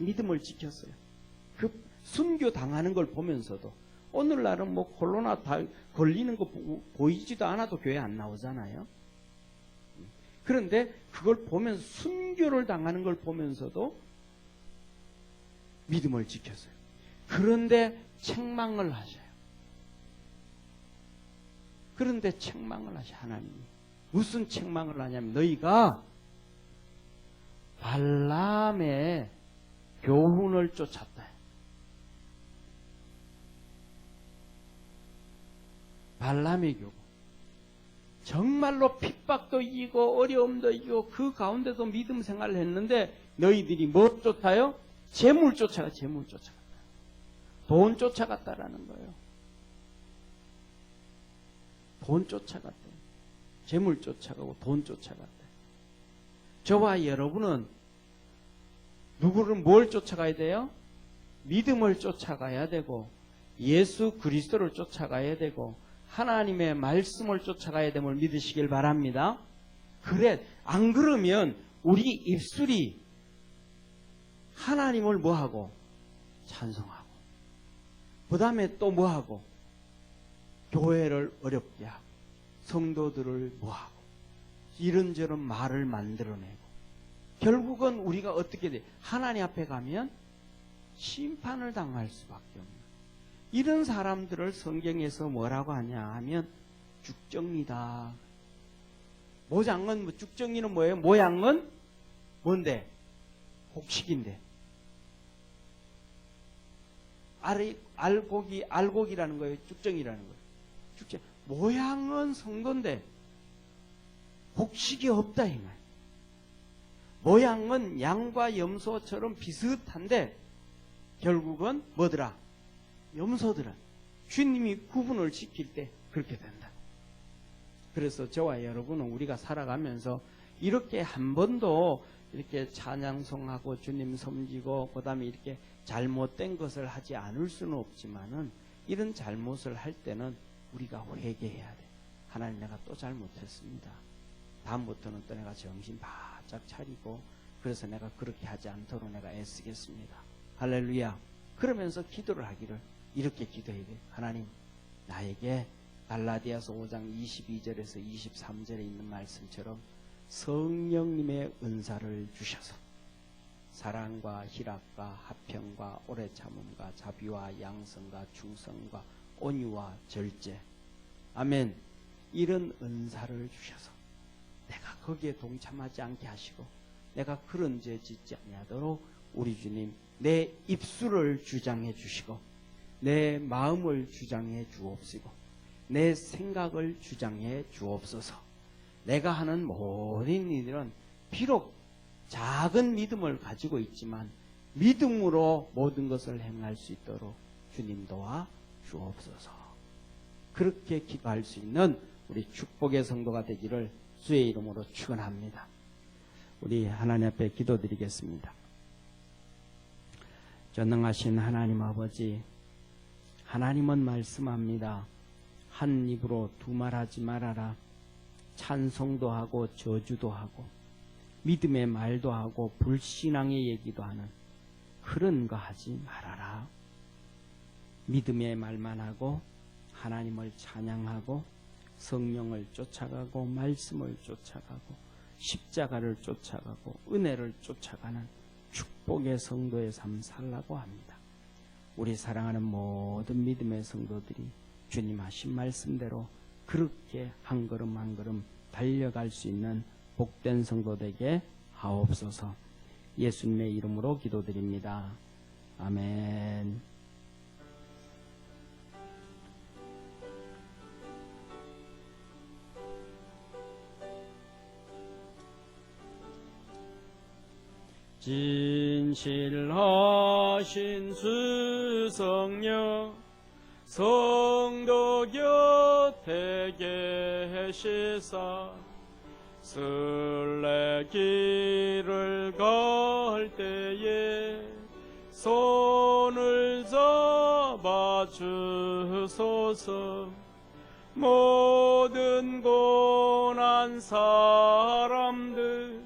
믿음을 지켰어요. 그 순교 당하는 걸 보면서도. 오늘날은 뭐 코로나 다 걸리는 거 보이지도 않아도 교회 안 나오잖아요. 그런데 그걸 보면서, 순교를 당하는 걸 보면서도 믿음을 지켰어요. 그런데 책망을 하셔요. 그런데 책망을 하셔, 하나님이. 무슨 책망을 하냐면, 너희가 발람의 교훈을 쫓았다. 발람의 교훈. 정말로 핍박도 이기고 어려움도 이기고 그 가운데도 믿음 생활을 했는데 너희들이 뭐 쫓아요? 재물 쫓아갔다. 돈 쫓아갔다라는 거예요. 돈 쫓아갔대. 재물 쫓아가고 돈 쫓아갔대. 저와 여러분은 누구를 뭘 쫓아가야 돼요? 믿음을 쫓아가야 되고 예수 그리스도를 쫓아가야 되고 하나님의 말씀을 쫓아가야 됨을 믿으시길 바랍니다. 그래, 안 그러면 우리 입술이 하나님을 뭐하고? 찬송하고, 그 다음에 또 뭐하고? 교회를 어렵게 하고 성도들을 뭐하고 이런저런 말을 만들어내고 결국은 우리가 어떻게 돼? 하나님 앞에 가면 심판을 당할 수밖에 없는, 이런 사람들을 성경에서 뭐라고 하냐 하면 죽정이다. 모장은, 죽정이는 뭐예요? 모양은 뭔데? 곡식인데. 알곡이라는 거예요. 죽정이라는 거예요. 죽정. 모양은 성도인데 곡식이 없다 이 말. 모양은 양과 염소처럼 비슷한데 결국은 뭐더라? 염소들은 주님이 구분을 시킬 때 그렇게 된다. 그래서 저와 여러분은 우리가 살아가면서 이렇게 한 번도 이렇게 찬양송하고 주님 섬기고 그 다음에 이렇게 잘못된 것을 하지 않을 수는 없지만은 이런 잘못을 할 때는 우리가 회개해야 돼. 하나님, 내가 또 잘못했습니다. 다음부터는 또 내가 정신 바짝 차리고 그래서 내가 그렇게 하지 않도록 내가 애쓰겠습니다. 할렐루야. 그러면서 기도를 하기를 이렇게 기도해야 돼. 하나님, 나에게 갈라디아서 5장 22절에서 23절에 있는 말씀처럼 성령님의 은사를 주셔서 사랑과 희락과 화평과 오래 참음과 자비와 양성과 충성과 온유와 절제, 아멘, 이런 은사를 주셔서 내가 거기에 동참하지 않게 하시고 내가 그런 죄 짓지 아니하도록 우리 주님 내 입술을 주장해 주시고 내 마음을 주장해 주옵시고 내 생각을 주장해 주옵소서. 내가 하는 모든 일들은 비록 작은 믿음을 가지고 있지만 믿음으로 모든 것을 행할 수 있도록 주님 도와 주옵소서. 그렇게 기도할 수 있는 우리 축복의 성도가 되기를 주의 이름으로 축원합니다. 우리 하나님 앞에 기도드리겠습니다. 전능하신 하나님 아버지, 하나님은 말씀합니다. 한 입으로 두 말하지 말아라. 찬송도 하고 저주도 하고 믿음의 말도 하고 불신앙의 얘기도 하는 그런 거 하지 말아라. 믿음의 말만 하고 하나님을 찬양하고 성령을 쫓아가고 말씀을 쫓아가고 십자가를 쫓아가고 은혜를 쫓아가는 축복의 성도의 삶 살라고 합니다. 우리 사랑하는 모든 믿음의 성도들이 주님 하신 말씀대로 그렇게 한 걸음 한 걸음 달려갈 수 있는 복된 성도 되게 하옵소서. 예수님의 이름으로 기도드립니다. 아멘. 진실하신 주 성령 성도 곁에 계시사 순례길을 갈 때에 손을 잡아 주소서. 모든 고난 사람들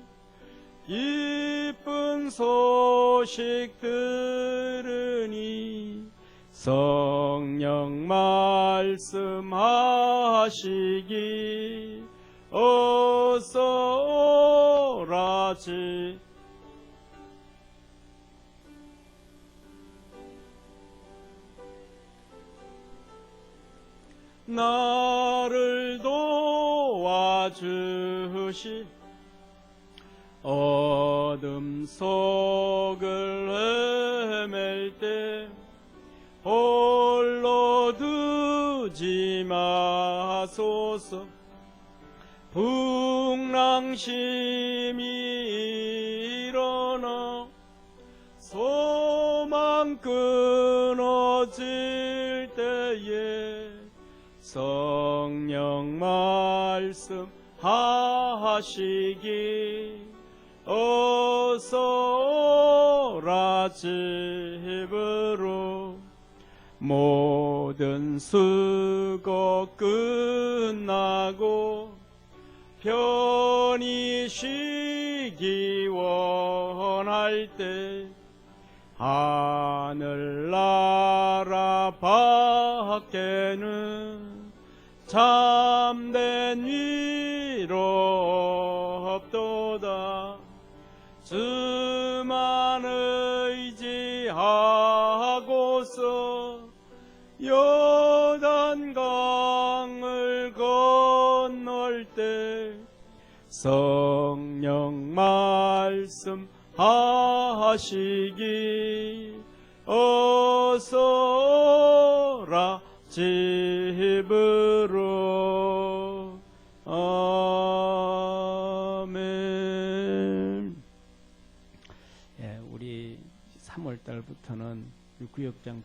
기쁜 소식 들으니 성령 말씀하시기 어서 오라지. 나를 도와주시 어둠 속을 헤맬 때 홀로 두지 마소서. 풍랑심이 일어나 소망 끊어질 때에 성령 말씀하시기 어서 오라 집으로. 모든 수고 끝나고 편히 쉬기 원할 때 하늘나라 밖에는 참된 위로 없도다. 주만 의지하고서 요단강을 건널 때 성령 말씀하시기 어서 오라 집으로. 아멘. 우리 3월 달부터는 구역장